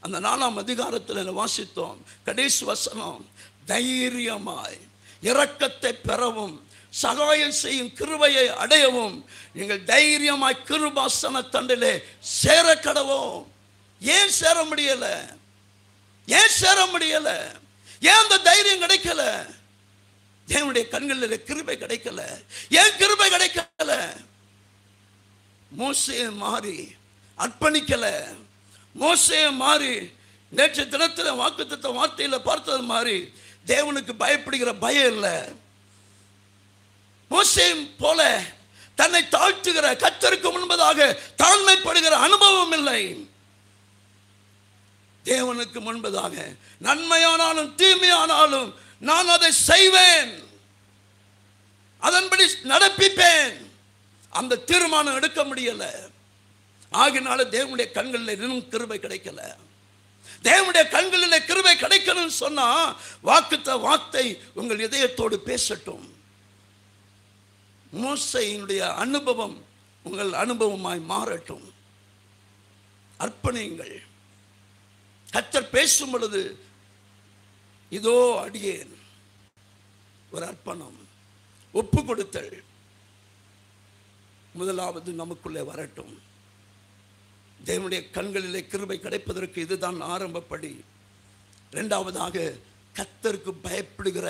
அந்த 4ஆம் அதிகாரத்தில் வாசித்தோம். கடைசி வசனம், தைரியமாய் இரக்கத்தை பெறவும் சகாயம் செய்யும் கிருபையை அடையவும் நீங்கள் தைரியமாய் கிருபாசன தண்டிலே சேர கடவோம். ஏன் சேர முடியல? ஏன் சேர முடியல? ஏன் அந்த தைரியம் கிடைக்கல? தேவனுடைய கண்களில் கிருபை கிடைக்கல. ஏன் கிருபை கிடைக்கல? மோசே மாறி அர்ப்பணிக்கல. மோசே மாறி நேற்று தினத்தில் வாக்குத்தத்த வார்த்தையில் பார்த்தது மாதிரி தேவனுக்கு பயப்படுகிற பயம் இல்லை. மோசே போல தன்னை தாழ்த்துகிற, கர்த்தருக்கு முன்பதாக தாழ்மைப்படுகிற அனுபவம் இல்லை. தேவனுக்கு முன்பதாக நன்மையானாலும் தீமையானாலும் நான் அதை செய்வேன், அதன்படி நடப்பிப்பேன். அந்த தீர்மானம் எடுக்க முடியல. ஆகினால தேவனுடைய கண்களில் இன்னும் கிருபை கிடைக்கல. தேவனுடைய கண்களில் கிருபை கிடைக்கணும்னு சொன்னா வாக்குத்த வார்த்தை உங்கள் இதயத்தோடு பேசட்டும். மோசேயினுடைய அனுபவம் உங்கள் அனுபவமாய் மாறட்டும். அர்ப்பணியுங்கள். கர்த்தர் பேசும் பொழுது இதோ அடியேன், ஒரு அர்ப்பணம், ஒப்பு கொடுத்தல் முதலாவது நமக்குள்ளே வரட்டும். தேவனுடைய கண்களிலே கிருபை கிடைப்பதற்கு இதுதான் ஆரம்பப்படி. இரண்டாவதாக கர்த்தருக்கு பயப்படுகிற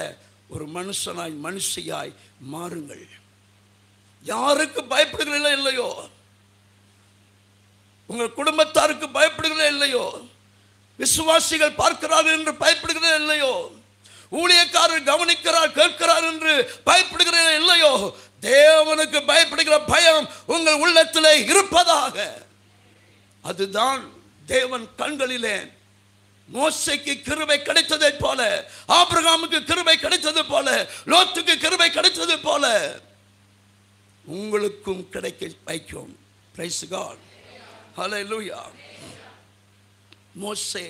ஒரு மனுஷனாய், மனுஷியாய் மாறுங்கள். யாருக்கு பயப்படுகிறீர்களோ இல்லையோ, உங்கள் குடும்பத்தாருக்கு பயப்படுகிறீர்களோ இல்லையோ, விசுவாசிகள் பார்க்கிறார்கள் என்று பயப்படுகிறீர்களோ இல்லையோ, ஊழியக்காரர் கவனிக்கிறார் கேட்கிறார் என்று பயப்படுகிறீர்களோ இல்லையோ, தேவனுக்கு பயப்படுகிற பயம் உங்கள் உள்ளத்திலே இருப்பதாக. அதுதான் தேவன் கண்களிலே மோசேக்கு கிருபை கிடைத்ததை போல, ஆபிரகாமுக்கு கிருபை கிடைத்தது போல, லோத்துக்கு கிருபை கிடைத்தது போல உங்களுக்கும் கிடைக்க வைக்கும். பிரைஸ் காட், ஹல்லேலூயா. மோசே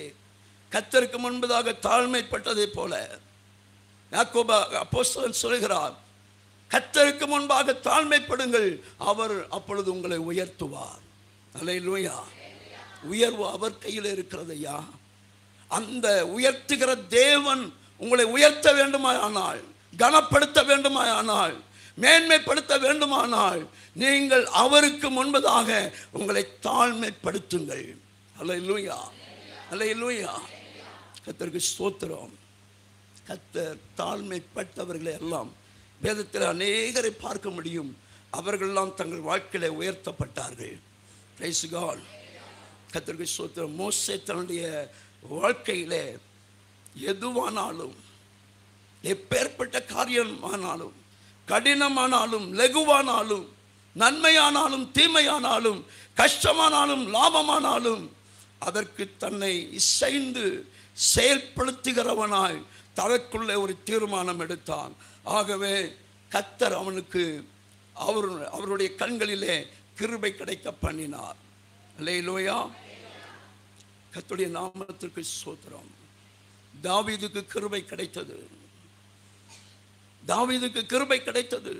கர்த்தருக்கு முன்பதாக தாழ்மைப்பட்டதை போல யாக்கோபு அப்போஸ்தலன் சொல்கிறார், கர்த்தருக்கு முன்பாக தாழ்மைப்படுங்கள், அவர் அப்பொழுது உங்களை உயர்த்துவார். அல்லேலூயா. உயர்வு அவர் கையில் இருக்கிறது. ஐயா, அந்த உயர்த்துகிற தேவன் உங்களை உயர்த்த வேண்டுமானால், கனப்படுத்த வேண்டுமானால், மேன்மைப்படுத்த வேண்டுமானால் நீங்கள் அவருக்கு முன்பதாக உங்களை தாழ்மைப்படுத்துங்கள். அல்லேலூயா, அல்லேலூயா. கர்த்தருக்கு ஸ்தோத்திரம். கர்த்தர் தாழ்மைப்பட்டவர்களை எல்லாம் வேதத்தில் அநேகரை பார்க்க முடியும். அவர்களெல்லாம் தங்கள் வாழ்க்கையில உயர்த்தப்பட்டார்கள். Price God. கர்த்தருக்கு ஸ்தோத்திரம். மோசே தன்னுடைய வாழ்க்கையிலே எதுவானாலும், எப்பேற்பட்ட காரியமானாலும், கடினமானாலும், லகுவானாலும், நன்மையானாலும், தீமையானாலும், கஷ்டமானாலும், லாபமானாலும் அதற்கு தன்னை இசைந்து செயல்படுத்துகிறவனாய் தனக்குள்ளே ஒரு தீர்மானம் எடுத்தான். ஆகவே கர்த்தர் அவனுக்கு அவருடைய கண்களிலே கிருபை கிடைக்க பண்ணினார். அல்லேலூயா. கர்த்தருடைய நாமத்திற்கு ஸ்தோத்திரம். தாவீதுக்கு கிருபை கிடைத்தது. தாவீதுக்கு கிருபை கிடைத்தது.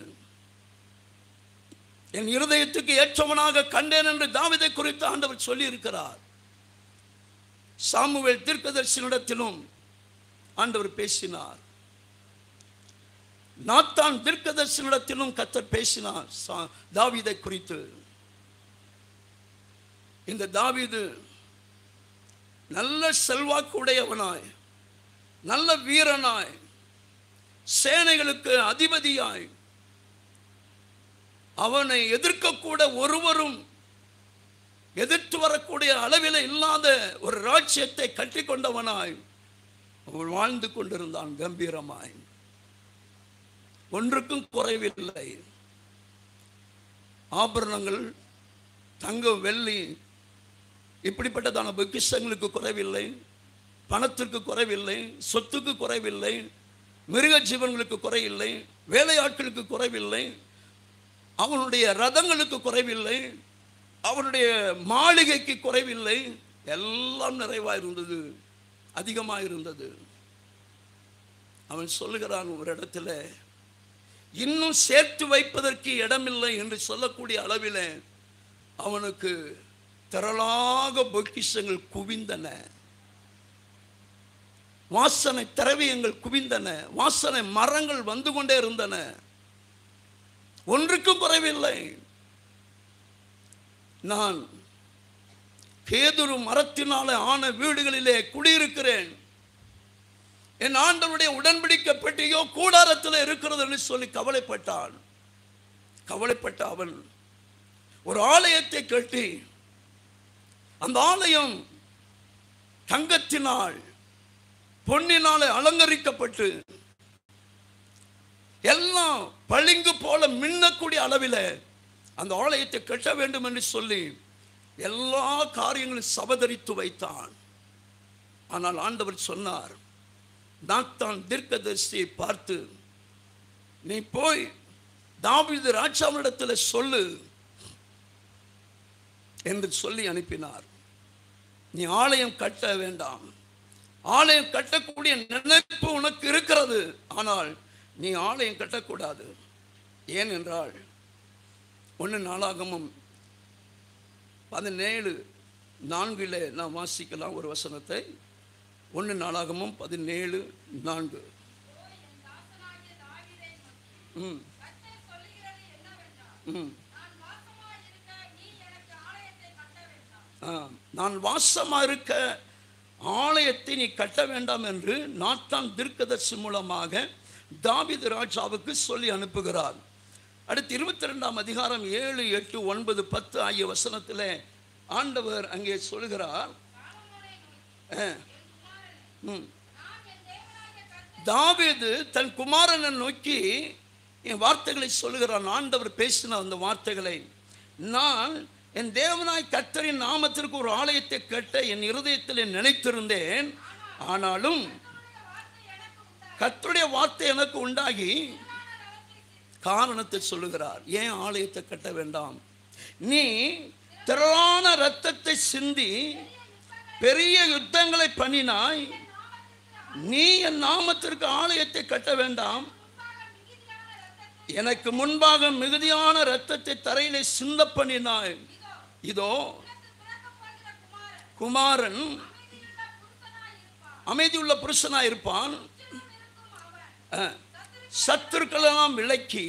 என் இருதயத்துக்கு ஏற்றவனாக கண்டேன் என்று தாவீதை குறித்து ஆண்டவர் சொல்லி இருக்கிறார். சாமுவேல் தீர்க்கதரிசியினிடத்திலும் ஆண்டவர் பேசினார். நாத்தான் தீர்க்கதரிசியினிடத்திலும் கர்த்தர் பேசினார் தாவீதை குறித்து. இந்த தாவீது நல்ல செல்வாக்கு உடையவனாய், நல்ல வீரனாய், சேனைகளுக்கு அதிபதியாய், அவனை எதிர்க்கக்கூட ஒருவரும் எதிர்த்து வரக்கூடிய அளவில் இல்லாத ஒரு ராஜ்யத்தை கட்டி கொண்டவனாய் அவன் வாழ்ந்து கொண்டிருந்தான். கம்பீரமாய், ஒன்றுக்கும் குறைவில்லை. ஆபரணங்கள், தங்கம், வெள்ளி, இப்படிப்பட்டதான பொக்கிஷங்களுக்கு குறைவில்லை, பணத்திற்கு குறைவில்லை, சொத்துக்கு குறைவில்லை, மிருக ஜீவன்களுக்கு குறைவில்லை, வேலையாட்களுக்கு குறைவில்லை, அவனுடைய ரதங்களுக்கு குறைவில்லை, அவனுடைய மாளிகைக்கு குறைவில்லை. எல்லாம் நிறைவாக இருந்தது, அதிகமாக இருந்தது. அவன் சொல்லுகிறான் ஒரு இடத்துல, இன்னும் சேர்த்து வைப்பதற்கு இடமில்லை என்று சொல்லக்கூடிய அளவில் அவனுக்கு திரளாக பொக்கிஷங்கள் குவிந்தன, வாசனை திரவியங்கள் குவிந்தன, வாசனை மரங்கள் வந்து கொண்டே இருந்தன, ஒன்றுக்கும் குறைவில்லை. நான் கேதுரு மரத்தினாலே ஆன வீடுகளிலே குடியிருக்கிறேன், என் ஆண்டவருடைய உடன்படிக்கை பெட்டியோ கூடாரத்தில் இருக்கிறது என்று சொல்லி கவலைப்பட்டான். கவலைப்பட்ட அவன் ஒரு ஆலயத்தை கட்டி, அந்த ஆலயம் தங்கத்தினால் பொன்னினாலே அலங்கரிக்கப்பட்டு எல்லாம் பளிங்கு போல மின்னக்கூடிய அளவில் அந்த ஆலயத்தை கட்ட வேண்டும் என்று சொல்லி எல்லா காரியங்களும் சபதரித்து வைத்தான். ஆனால் ஆண்டவர் சொன்னார், நாத்தான் தீர்க்கதரிசியை பார்த்து, நீ போய் தாவீது ராஜாவினிடத்தில் சொல்லு என்று சொல்லி அனுப்பினார். நீ ஆலயம் கட்ட வேண்டாம், ஆலயம் கட்டக்கூடிய நினைப்பு உனக்கு இருக்கிறது, ஆனால் நீ ஆலயம் கட்டக்கூடாது. ஏன் என்றால் 1 நாளாகமம் 17:4 நாம் வாசிக்கலாம் ஒரு வசனத்தை. 1 நாளாகமம் 17:4. நான் வாசமா இருக்க ஆலயத்தை நீ கட்ட வேண்டாம் என்று நாத்தான் தீர்க்கதரிசி மூலமாக தாவீது ராஜாவுக்கு சொல்லி அனுப்புகிறார். அடுத்து 22ஆம் அதிகாரம் 7, 8, 9, 10 ஆகிய வசனத்தில் ஆண்டவர் அங்கே சொல்கிறார், தாவீது தன் குமாரனை நோக்கி என் வார்த்தைகளை சொல்லுகிறான். ஆண்டவர் பேசின அந்த வார்த்தைகளை, நான் என் தேவனாய் கர்த்தரின் நாமத்திற்கு ஒரு ஆலயத்தை கட்ட என் இருதயத்தில் நினைத்திருந்தேன், ஆனாலும் கர்த்தருடைய வார்த்தை எனக்கு உண்டாகி காரணத்தை சொல்லுகிறார். ஏன் ஆலயத்தை கட்ட வேண்டாம்? நீ திரளான இரத்தத்தை சிந்தி பெரிய யுத்தங்களை பண்ணினாய், நீ என் நாமத்திற்கு ஆலயத்தை கட்ட வேண்டாம். எனக்கு முன்பாக மிகுதியான இரத்தத்தை தரையிலே சிந்த பண்ணினாய். இதோ குமாரன் அமைதியுள்ள புருஷனாய் இருப்பான், சத்துருக்களெல்லாம் விலக்கி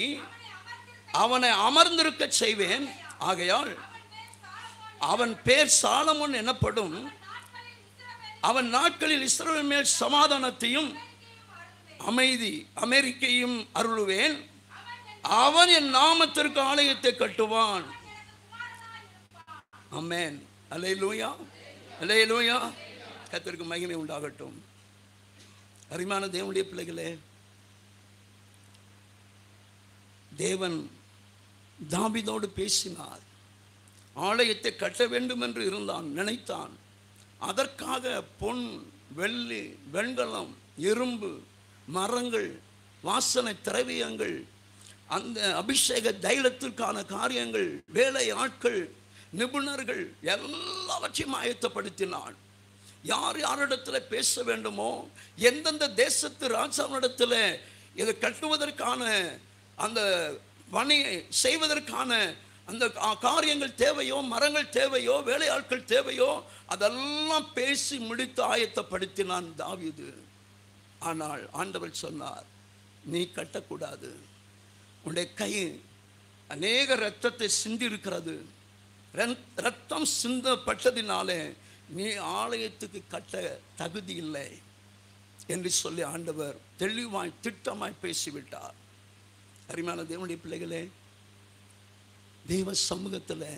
அவனை அமர்ந்திருக்க செய்வேன். ஆகையால் அவன் பேர் சாலமோன் எனப்படும். அவன் நாட்களில் இஸ்ரவேல் மேல் சமாதானத்தையும் அமெரிக்கையும் அருளுவேன். அவன் என் நாமத்திற்கு ஆலயத்தை கட்டுவான். ஆமென். அல்லேலூயா, அல்லேலூயா. கர்த்தருக்கு மகிமை உண்டாகட்டும். அருமையான தேவனுடைய பிள்ளைகளே, தேவன் தாவீதோடு பேசினார். ஆலயத்தை கட்ட வேண்டும் என்று நினைத்தான். அதற்காக பொன், வெள்ளி, வெண்கலம், இரும்பு, மரங்கள், வாசனை திரவியங்கள், அந்த அபிஷேக தைலத்திற்கான காரியங்கள், வேலை ஆட்கள், நிபுணர்கள் எல்லாவற்றையும் ஆயத்தப்படுத்தினான். யார் யாரிடத்துல பேச வேண்டுமோ, எந்தெந்த தேசத்து ராஜாவினிடத்தில் இதை கட்டுவதற்கான அந்த பணி செய்வதற்கான அந்த காரியங்கள் தேவையோ, மரங்கள் தேவையோ, வேலையாட்கள் தேவையோ, அதெல்லாம் பேசி முடித்து ஆயத்தப்படுத்தினான் தாவீது. ஆனால் ஆண்டவர் சொன்னார், நீ கட்டக்கூடாது, உன்னுடைய கை அநேக இரத்தத்தை சிந்தி இருக்கிறது, இரத்தம் சிந்தப்பட்டதினாலே நீ ஆலயத்துக்கு கட்ட தகுதி இல்லை என்று சொல்லி ஆண்டவர் தெளிவாய் திட்டமாய் பேசிவிட்டார். அருமையான தேவனுடைய பிள்ளைகளே, தெய்வ சமூகத்தில்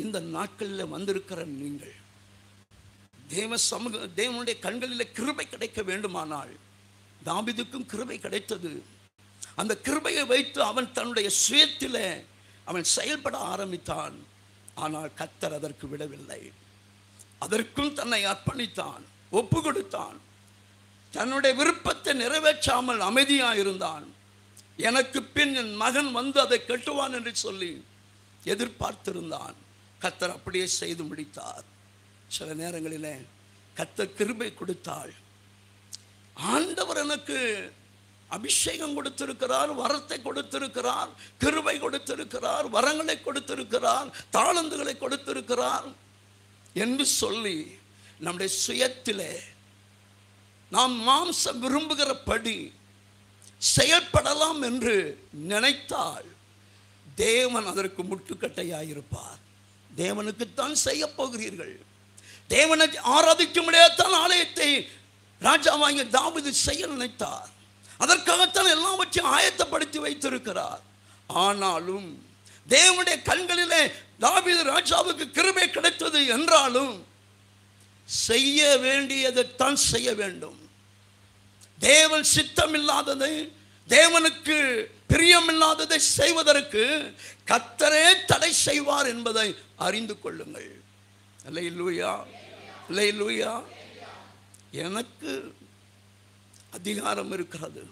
இந்த நாட்களில் வந்திருக்கிற நீங்கள் தேவனுடைய கண்களில் கிருபை கிடைக்க வேண்டுமானால், தாவீதுக்கும் கிருபை கிடைத்தது. அந்த கிருபையை வைத்து அவன் தன்னுடைய சுயத்தில் அவன் செயல்பட ஆரம்பித்தான். ஆனால் கர்த்தர் அதற்கு விடவில்லை. அதற்கும் தன்னை அர்ப்பணித்தான், ஒப்பு கொடுத்தான். தன்னுடைய விருப்பத்தை நிறைவேற்றாமல் அமைதியாக இருந்தான். எனக்கு பின் என் மகன் வந்து அதை கட்டுவான் என்று சொல்லி எதிர்பார்த்திருந்தான். கர்த்தர் அப்படியே செய்து முடித்தார். சில நேரங்களிலே கர்த்தர் கிருபை கொடுத்தாள். ஆண்டவர் எனக்கு அபிஷேகம் கொடுத்திருக்கிறார், வரத்தை கொடுத்திருக்கிறார், கிருபை கொடுத்திருக்கிறார், வரங்களை கொடுத்திருக்கிறார், தாளந்துகளை கொடுத்திருக்கிறார் என்று சொல்லி நம்முடைய சுயத்திலே நாம் மாம்சம் விரும்புகிறபடி செயல்படலாம் என்று நினைத்தால் தேவன் அதற்கு முட்டுக்கட்டையாயிருப்பார். தேவனுக்குத்தான் செய்ய போகிறீர்கள். தேவனை ஆராதிக்க முடியாதான் ஆலயத்தை ராஜாவாகிய தாவீது செய்ய நினைத்தார். அதற்காகத்தான் எல்லாவற்றையும் ஆயத்தப்படுத்தி வைத்திருக்கிறார். ஆனாலும் தேவனுடைய கண்களிலே தாவீது ராஜாவுக்கு கிருபை கிடைத்தது என்றாலும் செய்ய வேண்டியதைத்தான் செய்ய வேண்டும். தேவன் சித்தமில்லாததை, தேவனுக்கு பிரியமில்லாததை செய்வதற்கு கர்த்தரே தடை செய்வார் என்பதை அறிந்து கொள்ளுங்கள். அல்லேலூயா, அல்லேலூயா. எனக்கு அதிகாரம் இருக்கிறது,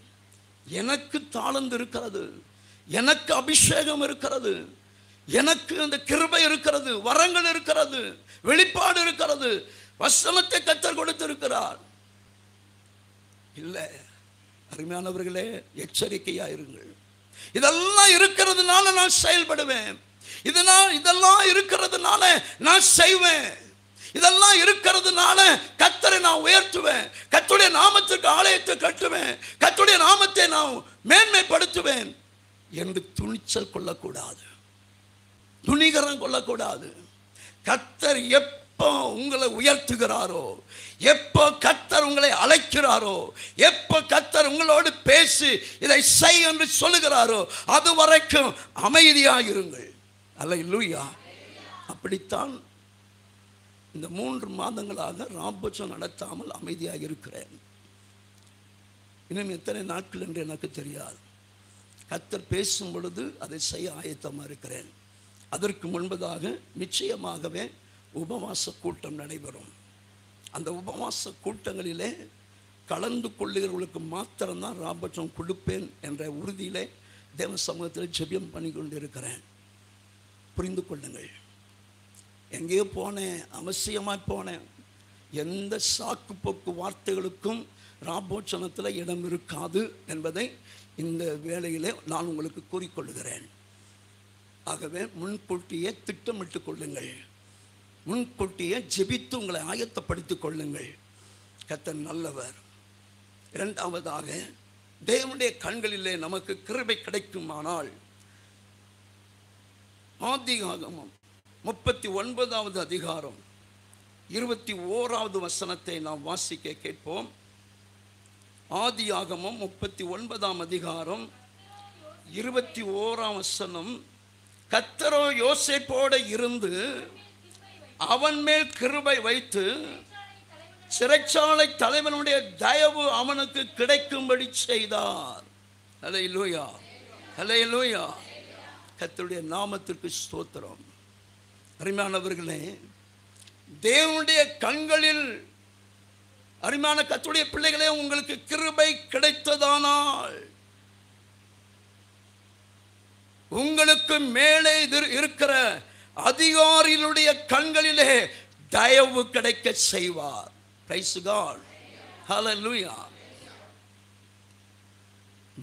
எனக்கு தாளந்து இருக்கிறது, எனக்கு அபிஷேகம் இருக்கிறது, எனக்கு அந்த கிருபை இருக்கிறது, வரங்கள் இருக்கிறது, வெளிப்பாடு இருக்கிறது, வசனத்தை கர்த்தர் கொடுத்திருக்கிறார். இல்லை, அருமையானவர்களே, எச்சரிக்கையாயிருங்கள். இதெல்லாம் இருக்கிறதுனால நான் செயல்படுவேன், இதெல்லாம் இருக்கிறதுனால நான் செய்வேன், இதெல்லாம் இருக்கிறதுனால கர்த்தரை நான் உயர்த்துவேன், கர்த்தருடைய நாமத்துக்கு ஆலயத்தை கட்டுவேன், கர்த்தருடைய நாமத்தை நான் மேன்மைப்படுத்துவேன் என்று துணிச்சல் கொள்ளக்கூடாது, துணிகரம் கொள்ளக்கூடாது. கர்த்தர் எப்போ உங்களை உயர்த்துகிறாரோ, எப்போ கர்த்தர் உங்களை அழைக்கிறாரோ, எப்போ கர்த்தர் உங்களோடு பேசி இதை செய் என்று சொல்லுகிறாரோ அது வரைக்கும் அமைதியாக இருங்கள். அல்லேலூயா. அப்படித்தான் இந்த 3 மாதங்களாக ராபோஜனம் நடத்தாமல் அமைதியாக இருக்கிறேன். இன்னும் எத்தனை நாட்கள் என்று எனக்கு தெரியாது. கர்த்தர் பேசும் பொழுது அதை செய்ய ஆயத்தமாக இருக்கிறேன். அதற்கு முன்பதாக நிச்சயமாகவே உபவாச கூட்டம் நடைபெறும். அந்த உபவாச கூட்டங்களிலே கலந்து கொள்ளுகிறவர்களுக்கு மாத்திரம்தான் ராபோஜனம் கொடுப்பேன் என்ற உறுதியிலே தேவ சமூகத்தில் ஜெபம் பண்ணி கொண்டு இருக்கிறேன். புரிந்து கொள்ளுங்கள். எங்கேயோ போனேன், அவசியமாக போனேன், எந்த சாக்கு போக்கு வார்த்தைகளுக்கும் ராபோஜனத்தில் இடம் இருக்காது என்பதை இந்த வேளையிலே நான் உங்களுக்கு கூறிக்கொள்ளுகிறேன். ஆகவே முன்கூட்டியே திட்டமிட்டு கொள்ளுங்கள், முன்கூட்டியே ஜெபித்து உங்களை ஆயத்தப்படுத்திக் கொள்ளுங்கள். கர்த்தர் நல்லவர். இரண்டாவதாக, தேவனுடைய கண்களிலே நமக்கு கிருபை கிடைக்குமானால் ஆதியாகமம் 39வது அதிகாரம் 21வது வசனத்தை நாம் வாசிக்க கேட்போம். ஆதியாகமம் 39ஆம் அதிகாரம் 21ஆம் வசனம். கர்த்தரோ யோசேப்போடு இருந்து அவன் மேல் கிருபை வைத்து சிறைச்சாலை தலைவனுடைய தயவு அவனுக்கு கிடைக்கும்படி செய்தார். அல்லேலூயா, அல்லேலூயா. கர்த்தருடைய நாமத்திற்கு ஸ்தோத்திரம். அருமையானவர்களே, தேவனுடைய கண்களில் அருமையான கர்த்தருடைய பிள்ளைகளே, உங்களுக்கு கிருபை கிடைத்ததானால் உங்களுக்கு மேலே இருக்கிற அதிகாரிகளுடைய கண்களிலே தயவு கிடைக்க செய்வார். Praise God. ஹல்லேலூயா.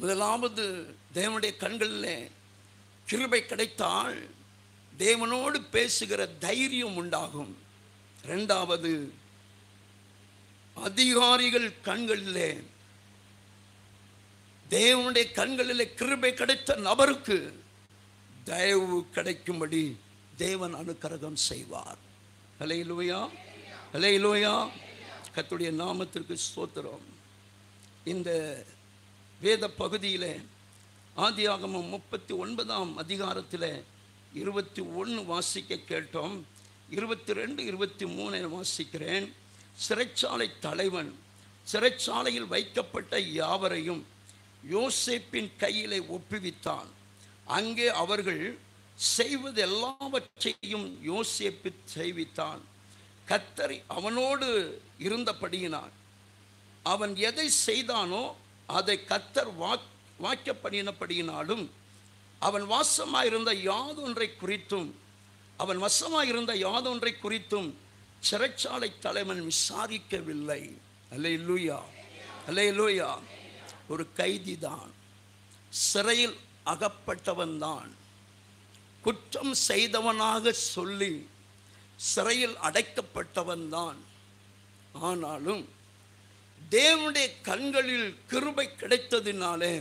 முதலாவது தேவனுடைய கண்களில் கிருபை கிடைத்தால் தேவனோடு பேசுகிற தைரியம் உண்டாகும். இரண்டாவது, அதிகாரிகள் கண்களிலே, தேவனுடைய கண்களிலே கிருபை கிடைத்த நபருக்கு தயவு கிடைக்கும்படி தேவன் அனுக்கிரகம் செய்வார். ஹல்லேலூயா, ஹல்லேலூயா. கர்த்தருடைய நாமத்திற்கு ஸ்தோத்திரம். இந்த வேத பகுதியில் ஆதியாகமம் 39ஆம் அதிகாரத்தில் 21 வாசிக்க கேட்டோம். 22, 23 வாசிக்கிறேன். சிறைச்சாலை தலைவன் சிறைச்சாலையில் வைக்கப்பட்ட யாவரையும் யோசேப்பின் கையிலே ஒப்புவித்தான். அங்கே அவர்கள் செய்வது எல்லாவற்றையும் யோசேப்பு செய்வித்தான். கர்த்தர் அவனோடு இருந்தபடியினான் அவன் எதை செய்தானோ அதை கர்த்தர் வாக்கியப்படியினபடியினாலும் அவன் வசமாயிருந்த யாதொன்றை குறித்தும் சிறைச்சாலை தலைவன் விசாரிக்கவில்லை. அல்லேலூயா, அல்லேலூயா. ஒரு கைதிதான், சிறையில் அகப்பட்டவன் தான், குற்றம் செய்தவனாக சொல்லி சிறையில் அடைக்கப்பட்டவன் தான். ஆனாலும் தேவனுடைய கண்களில் கிருபை கிடைத்ததினாலே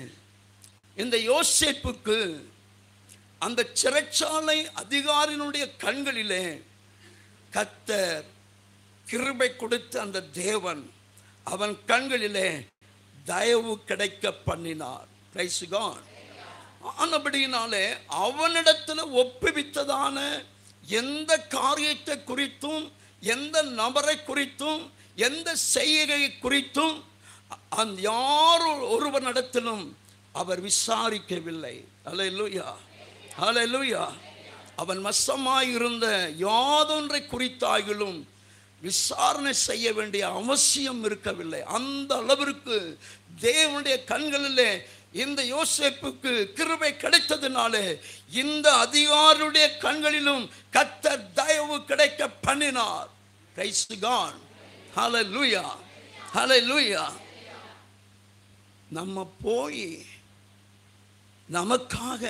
இந்த யோசேப்புக்கு அந்த சிறைச்சாலை அதிகாரியினுடைய கண்களிலே கர்த்தர் கிருபை கொடுத்த அந்த தேவன் அவன் கண்களிலே தயவு கிடைக்க பண்ணினார். Praise God. ஆனபடியினாலே அவனிடத்தில் ஒப்புவித்ததான எந்த காரியத்தை குறித்தும், எந்த நபரை குறித்தும், எந்த செய்கை குறித்தும் அந்த யார் ஒருவனிடத்திலும் அவர் விசாரிக்கவில்லை. அல்லேலூயா, அல்லேலூயா. அவன் வசமாயிருந்த யாதொன்றை குறித்தாகிலும் விசாரணை செய்ய வேண்டிய அவசியம் இருக்கவில்லை. அந்த அளவிற்கு தேவனுடைய கண்களிலே இந்த யோசேப்புக்கு கிருபை கிடைத்ததினாலே இந்த அதிகாரியுடைய கண்களிலும் கர்த்தர் தயவு கிடைக்க பண்ணினார். Praise God. Hallelujah, hallelujah. நம்ம போய் நமக்காக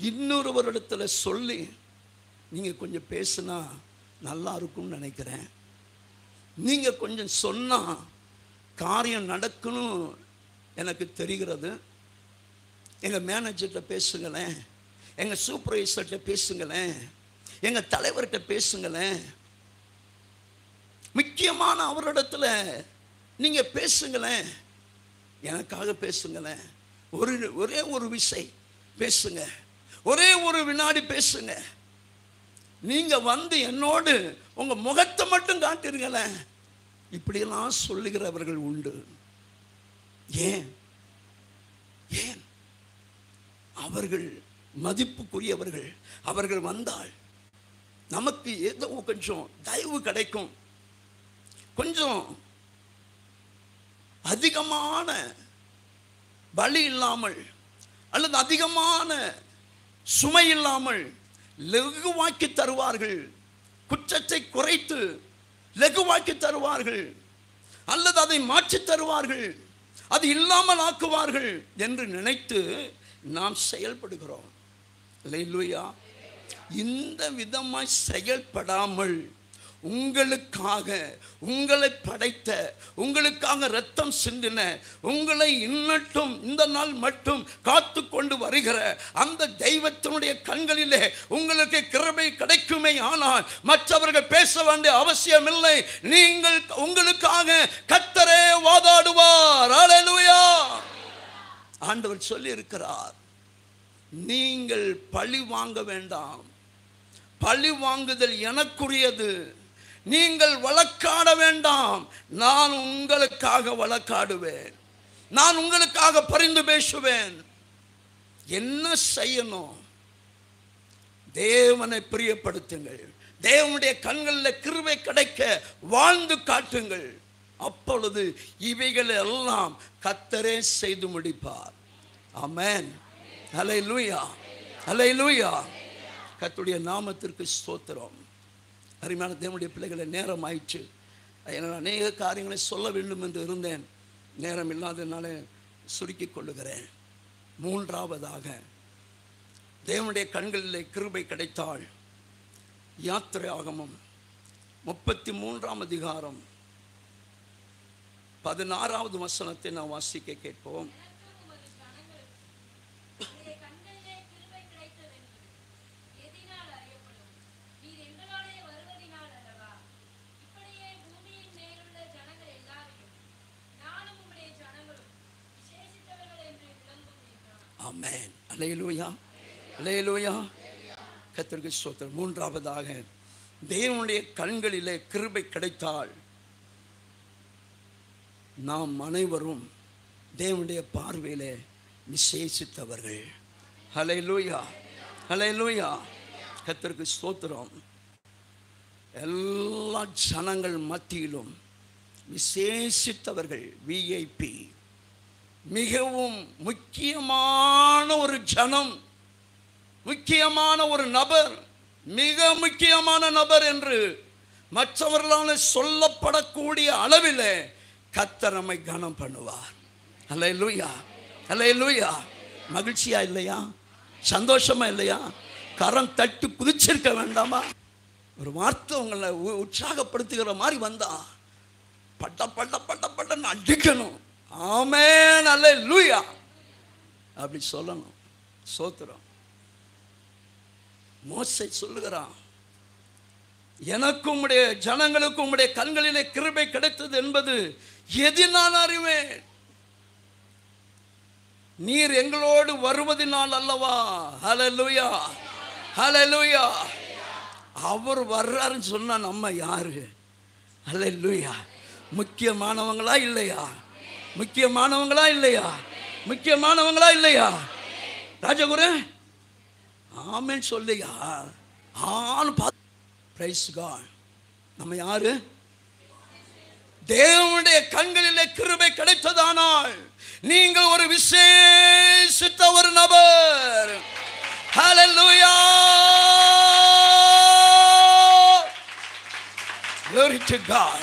இன்னொருவரிடத்தில் சொல்லி நீங்கள் கொஞ்சம் பேசுனா நல்லா இருக்கும்னு நினைக்கிறேன். நீங்கள் கொஞ்சம் சொன்னால் காரியம் நடக்கணும் எனக்கு தெரிகிறது. எங்கள் மேனேஜர்கிட்ட பேசுங்களேன், எங்கள் சூப்பர்வைசர்கிட்ட பேசுங்களேன், எங்கள் தலைவர்கிட்ட பேசுங்களேன், முக்கியமான அவரிடத்துல நீங்கள் பேசுங்களேன், எனக்காக பேசுங்களேன். ஒரே ஒரு விஷயம் பேசுங்க, ஒரே ஒரு வினாடி பேசுங்க. நீங்க வந்து என்னோடு உங்க முகத்தை மட்டும் காட்டிருங்களேன். இப்படியெல்லாம் சொல்லுகிறவர்கள் உண்டு. ஏன்? ஏன்? அவர்கள் மதிப்புக்குரியவர்கள். அவர்கள் வந்தால் நமக்கு ஏதோ கொஞ்சம் தயவு கிடைக்கும். கொஞ்சம் அதிகமான பலி இல்லாமல் அல்லது அதிகமான சுமை இல்லாமல் லகுவாக்கி தருவார்கள். குற்றத்தை குறைத்து லகுவாக்கி தருவார்கள், அல்லது அதை மாற்றி தருவார்கள், அது இல்லாமல் ஆக்குவார்கள் என்று நினைத்து நாம் செயல்படுகிறோம். அல்லேலூயா. இந்த விதமாய் செயல்படாமல் உங்களுக்காக, உங்களை படைத்த, உங்களுக்காக ரத்தம் சிந்தின, உங்களை இன்னட்டும் இந்த நாள் மட்டும் காத்து கொண்டு வருகிற அந்த தெய்வத்தினுடைய கண்களிலே உங்களுக்கு கிருபை கிடைக்குமே. ஆனால் மற்றவர்கள் பேச வேண்டிய அவசியம் இல்லை. நீங்கள் உங்களுக்காக கர்த்தரே வாதாடுவார். அல்லேலூயா. ஆண்டவர் சொல்லி இருக்கிறார், நீங்கள் பழி வாங்க வேண்டாம், பழி வாங்குதல் எனக்குரியது, நீங்கள் வழக்காட வேண்டாம், நான் உங்களுக்காக வழக்காடுவேன், நான் உங்களுக்காக பரிந்து பேசுவேன். என்ன செய்யணும்? தேவனை பிரியப்படுத்துங்கள், தேவனுடைய கண்களில் கிருபை கிடைக்க வாழ்ந்து காட்டுங்கள். அப்பொழுது இவைகள் எல்லாம் கர்த்தரே செய்து முடிப்பார். ஆமென். அல்லேலூயா, அல்லேலூயா. கர்த்தருடைய நாமத்திற்கு ஸ்தோத்திரம். அருமையான தேவனுடைய பிள்ளைகளை, நேரம் ஆயிடுச்சு. என்னால் அநேக காரியங்களை சொல்ல வேண்டும் என்று இருந்தேன். நேரம் இல்லாததுனால சுருக்கி கொள்ளுகிறேன். மூன்றாவதாக, தேவனுடைய கண்களிலே கிருபை கிடைத்தால், யாத்திராகமம் 33ஆம் அதிகாரம் 16வது வசனத்தை நாம் வாசிக்க கேட்போம். ஆமென். அல்லேலூயா, அல்லேலூயா. கர்த்தருக்கு ஸ்தோத்திரம். மூன்றாவதாக, தேவனுடைய கண்களிலே கிருபை கிடைத்தால் நாம் அனைவரும் தேவனுடைய பார்வையிலே விசேஷித்தவர்கள். அல்லேலூயா, அல்லேலூயா. கர்த்தருக்கு ஸ்தோத்திரம். எல்லா ஜனங்கள் மத்தியிலும் விசேஷித்தவர்கள், விஐபி, மிகவும் முக்கியமான ஒரு ஜனம், முக்கியமான ஒரு நபர், மிக முக்கியமான நபர் என்று மற்றவர்களால் சொல்லப்படக்கூடிய அளவில் கர்த்தர் நம்மை கனம் பண்ணுவார். அல்லேலூயா, அல்லேலூயா. மகிழ்ச்சியா இல்லையா? சந்தோஷமா இல்லையா? கரம் தட்டி குதிச்சிருக்க வேண்டாமா? ஒரு வார்த்தை உங்களை உற்சாகப்படுத்துகிற மாதிரி வந்தா பட்ட பட்ட பட்ட பட்டன்னு அடிக்கணும். ஆமென், அல்லேலூயா அப்படி சொல்லணும். ஸ்தோத்திரம். மோசே சொல்லுகிறான், எனக்கும் உடைய ஜனங்களுக்கும் உடைய கண்களிலே கிருபை கிடைத்தது என்பது எதினால் அறிவேன்? நீர் எங்களோடு வருவதினால் அல்லவா. ஹல்லேலூயா, ஹல்லேலூயா. அவர் வர்றாருன்னு சொன்னா நம்ம யாரு? ஹல்லேலூயா. முக்கியமானவங்களா இல்லையா? முக்கியமானவங்களா இல்லையா? முக்கியமானவங்களா இல்லையா? ராஜகுரு ஆமென் சொல்லியா? Praise God. நம்ம யாரு? தேவனுடைய கண்களிலே கிருபை கிடைத்ததானால் நீங்கள் ஒரு விசேஷித்த ஒரு நபர். ஹல்லேலூயா, glory to God.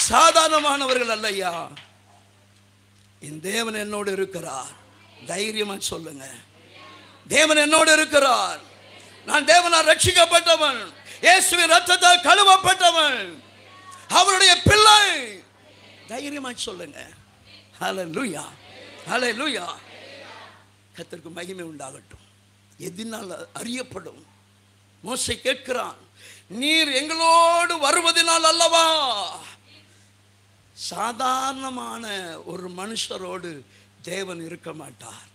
சாதாரணமானவர்கள் அல்லையா. என் தேவன் என்னோடு இருக்கிறார். தைரியமா சொல்லுங்க, தேவன் என்னோடு இருக்கிறார். நான் தேவனால் ரட்சிக்கப்பட்டவன், இயேசுவின் இரத்தத்தால் கழுவப்பட்டவன், அவருடைய பிள்ளை. தைரியமா சொல்லுங்க. ஹல்லேலூயா, ஹல்லேலூயா. கர்த்தருக்கு மகிமை உண்டாகட்டும். எதினால் அறியப்படும்? மோசே கேட்கிறான், நீர் எங்களோடு வருவதினால் அல்லவா. சாதாரணமான ஒரு மனுஷரோடு தேவன் இருக்க மாட்டார்.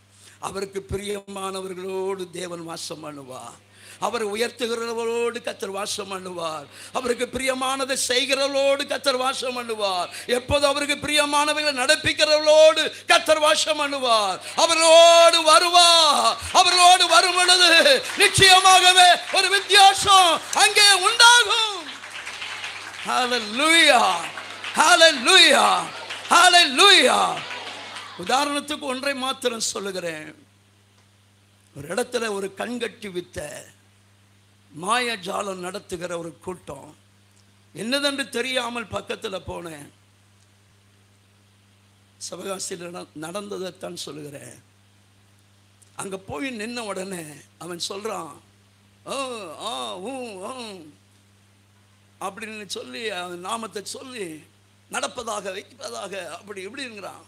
அவருக்கு பிரியமானவர்களோடு தேவன் வாசம் பண்ணுவார். அவர் உயர்த்துகிறவரோடு கர்த்தர் வாசம் பண்ணுவார். அவருக்கு பிரியமானதை செய்கிறவர்களோடு கர்த்தர் வாசம் பண்ணுவார். எப்போது அவருக்கு பிரியமானவர்களை நடப்பிக்கிறவர்களோடு கர்த்தர் வாசம் பண்ணுவார். அவர்களோடு வருவார். அவர்களோடு வரும் பொழுது நிச்சயமாகவே ஒரு வித்தியாசம் அங்கே உண்டாகும். ஹல்லேலூயா, ஹல்லேலூயா, ஹல்லேலூயா. உதாரணத்துக்கு ஒன்றை மாத்திரம் சொல்லுகிறேன். ஒரு இடத்துல ஒரு கண்கட்டி வித்த மாயஜாலம் நடத்துகிற ஒரு கூட்டம், என்னதென்று தெரியாமல் பக்கத்தில் போனேன். சிவகாசியில் நடந்ததைத்தான் சொல்லுகிறேன். அங்கே போய் நின்ன உடனே அவன் சொல்கிறான், அப்படின்னு சொல்லி அவன் நாமத்தை சொல்லி நடப்பதாக வைப்பதாக அப்படி இப்படிங்கிறான்.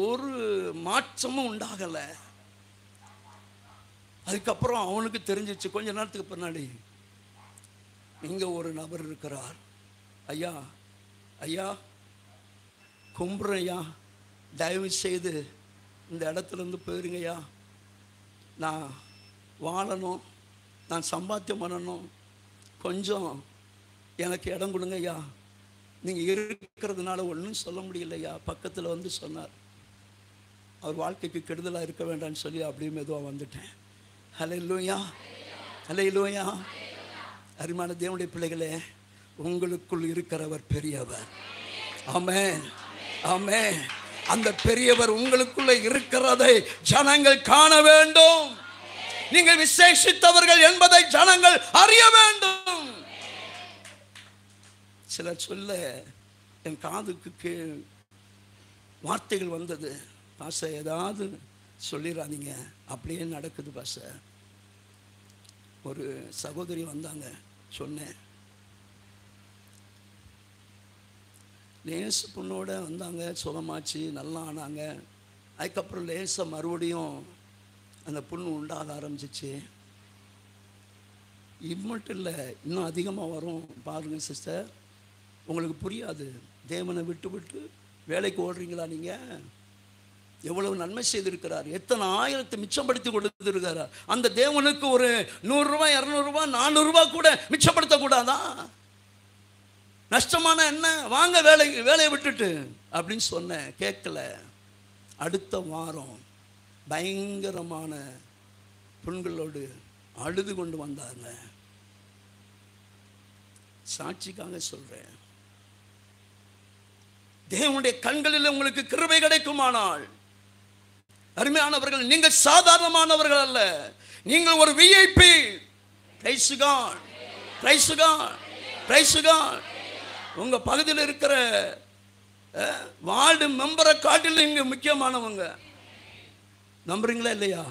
ஒரு மாற்றமும் உண்டாகலை. அதுக்கப்புறம் அவனுக்கு தெரிஞ்சிச்சு கொஞ்ச நேரத்துக்கு பின்னாடி, இங்கே ஒரு நபர் இருக்கிறார். ஐயா, ஐயா கும்புறையா, தயவு செய்து இந்த இடத்துலேருந்து போயிருங்கய்யா. நான் வாழணும், நான் சம்பாத்தியம் பண்ணணும், கொஞ்சம் எனக்கு இடம் கொடுங்க ஐயா. நீங்கள் இருக்கிறதுனால ஒன்றும் சொல்ல முடியலையா. பக்கத்தில் வந்து சொன்னார், அவர் வாழ்க்கைக்கு கெடுதலாக இருக்க வேண்டாம்னு சொல்லி அப்படியே மெதுவாக வந்துட்டேன். ஹல்லேலூயா, ஹல்லேலூயா. அருமையான தேவனுடைய பிள்ளைகளே, உங்களுக்குள் இருக்கிறவர் பெரியவர். ஆமென், ஆமென். அந்த பெரியவர் உங்களுக்குள்ள இருக்கிறதை ஜனங்கள் காண வேண்டும். நீங்கள் விசேஷித்தவர்கள் என்பதை ஜனங்கள் அறிய வேண்டும். சிலர் சொல்ல என் காதுக்கு வார்த்தைகள் வந்தது, பாஸ்டர் ஏதாவது சொல்லிடாதீங்க, அப்படியே நடக்குது பாஸ்டர். ஒரு சகோதரி வந்தாங்க, சொன்னேன், லேசு பொண்ணோட வந்தாங்க, சுகமாச்சு, நல்லா ஆனாங்க. அதுக்கப்புறம் லேசாக மறுபடியும் அந்த புண்ணு உண்டாக ஆரம்பிச்சிச்சு. இது மட்டும் இல்லை, இன்னும் அதிகமாக வரும். பாருங்க சிஸ்டர், உங்களுக்கு புரியாது. தேவனை விட்டு விட்டு வேலைக்கு ஓடுறீங்களா நீங்கள்? எவ்வளவு நன்மை செய்திருக்கிறார், எத்தனை ஆயிரத்தை மிச்சப்படுத்தி கொடுத்துருக்கிறார். அந்த தேவனுக்கு ஒரு 100 ரூபாய் 200 ரூபாய் 400 ரூபாய் கூட மிச்சப்படுத்தக்கூடாதா? நஷ்டமான என்ன, வாங்க வேலையை விட்டுட்டு அப்படின்னு சொன்னேன், கேட்கல. அடுத்த வாரம் பயங்கரமான பெண்களோடு அழுது கொண்டு வந்தாங்க. சாட்சிக்காக சொல்றேன், தேவனுடைய கண்களில் உங்களுக்கு கிருபை கிடைக்குமானால், அருமையானவர்கள், நீங்கள் சாதாரணமானவர்கள் அல்ல, நீங்கள் ஒரு VIP. Praise God, praise God, praise God. உங்க பகுதியில் இருக்கிற வார்டு மெம்பரை காட்டில் நீங்க முக்கியமானவங்க. நம்புறீங்களா இல்லையா?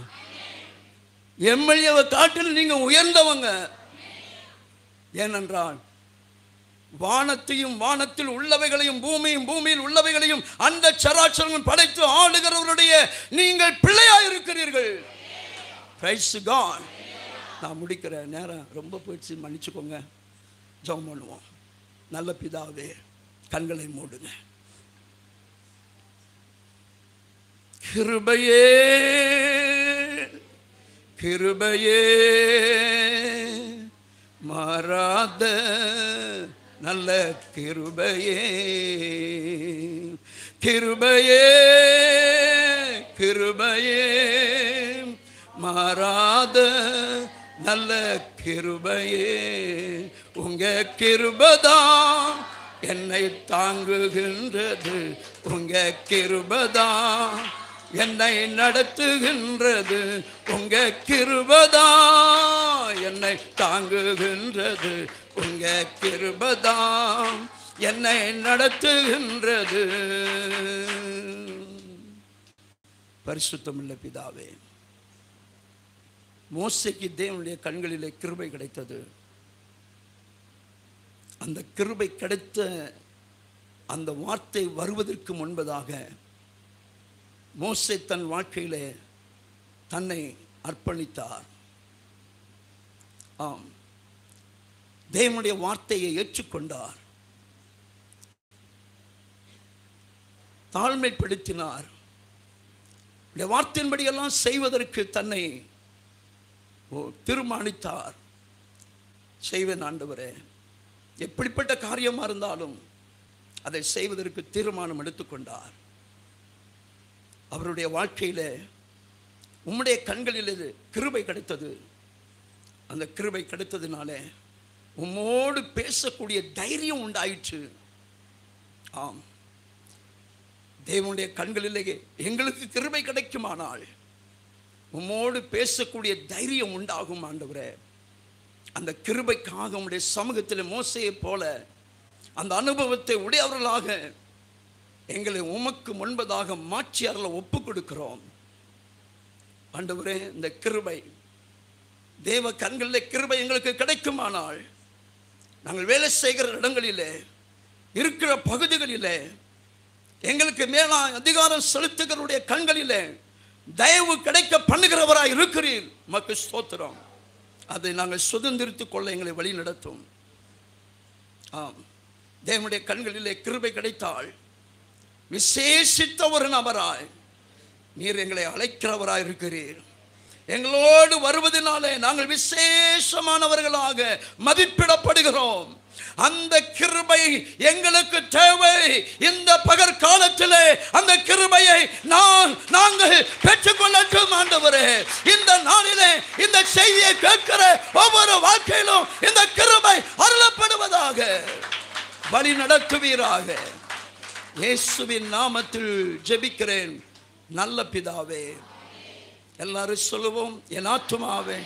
எம்எல்ஏவை காட்டில் நீங்க உயர்ந்தவங்க. ஏனென்றால் வானத்தையும் வானத்தில் உள்ளவைகளையும் பூமியும் பூமியில் உள்ளவைகளையும் அந்த சராச்சரங்கள் படைத்து ஆளுகிறவருடைய நீங்கள் பிள்ளையாக இருக்கிறீர்கள். Praise God. நான் முடிக்கிற நேரம் ரொம்ப போயிடுச்சு, மன்னிச்சுக்கோங்க. ஜெபம் பண்ணுவோம். நல்ல பிதாவே, கண்களை மூடுங்க. கிருபையே கிருபையே மாறாத நல்ல கிருபையே, கிருபையே கிருபையே மாறாத நல்ல கிருபையே, உங்க கிருபைதான் என்னை தாங்குகின்றது, உங்க கிருபைதான் என்னை நடத்துகின்றது, உங்க கிருபைதான் என்னை தாங்குகின்றது, உங்க கிருபைதான் என்னை நடத்துகின்றது. பரிசுத்தமுள்ள பிதாவே, மோசேக்கு தேவனுடைய கண்களிலே கிருபை கிடைத்தது. அந்த கிருபை கிடைத்த அந்த வார்த்தை வருவதற்கு முன்பதாக மோசே தன் வாழ்க்கையிலே தன்னை அர்ப்பணித்தார். ஆம், தேவனுடைய வார்த்தையை ஏற்றுக்கொண்டார், தாழ்மைப்படுத்தினார். வார்த்தையின்படியெல்லாம் செய்வதற்கு தன்னை தீர்மானித்தார். செய்வேன் ஆண்டவரே, எப்படிப்பட்ட காரியமாக இருந்தாலும் அதை செய்வதற்கு தீர்மானம் எடுத்துக்கொண்டார். அவருடைய வாழ்க்கையில் உம்முடைய கண்களில் கிருபை கிடைத்தது. அந்த கிருபை கிடைத்ததுனால உம்மோடு பேசக்கூடிய தைரியம் உண்டாயிற்று. ஆம், தேவனுடைய கண்களிலே எங்களுக்கு கிருபை கிடைக்குமானால் உம்மோடு பேசக்கூடிய தைரியம் உண்டாகும் ஆண்டவரே. அந்த கிருபைக்காக உம்முடைய சமூகத்தில் மோசேயை போல அந்த அனுபவத்தை உடையவர்களாக எங்களை உமக்கு முன்பதாக மாற்றி அருள ஒப்பு கொடுக்கிறோம் ஆண்டவரே. இந்த கிருபை, தேவ கண்களில் கிருபை எங்களுக்கு கிடைக்குமானால் நாங்கள் வேலை செய்கிற இடங்களிலே இருக்கிற பகுதிகளிலே எங்களுக்கு மேலான அதிகாரம் செலுத்துகிறவருடைய கண்களிலே தயவு கிடைக்க பண்ணுகிறவராய் இருக்கிறீர். உமக்கு ஸ்தோத்திரம். அதை நாங்கள் சுதந்திரித்துக் கொள்ள எங்களை வழி நடத்தும். ஆம், தேவனுடைய கண்களிலே கிருபை கிடைத்தால் விசேஷித்த ஒரு நபராய் நீர் எங்களை அழைக்கிறவராய் இருக்கிறீர். எங்களோடு வருவதனாலே நாங்கள் விசேஷமானவர்களாக மதிப்பிடப்படுகிறோம். அந்த கிருபை எங்களுக்கு தேவை. இந்த பகற்காலத்திலே அந்த கிருபையை நாங்கள் பெற்றுக்கொள்ளட்டும் ஆண்டவரே. இந்த நாளிலே இந்த செய்தியை கேட்கிற ஒவ்வொரு வாழ்க்கையிலும் இந்த கிருபை அருளப்படுவதாக வழி நடத்துவீராக. இயேசுவின் நாமத்தில் ஜெபிக்கிறேன் நல்ல பிதாவே. எல்லாரும் சொல்லுவோம், என் ஆத்துமாவே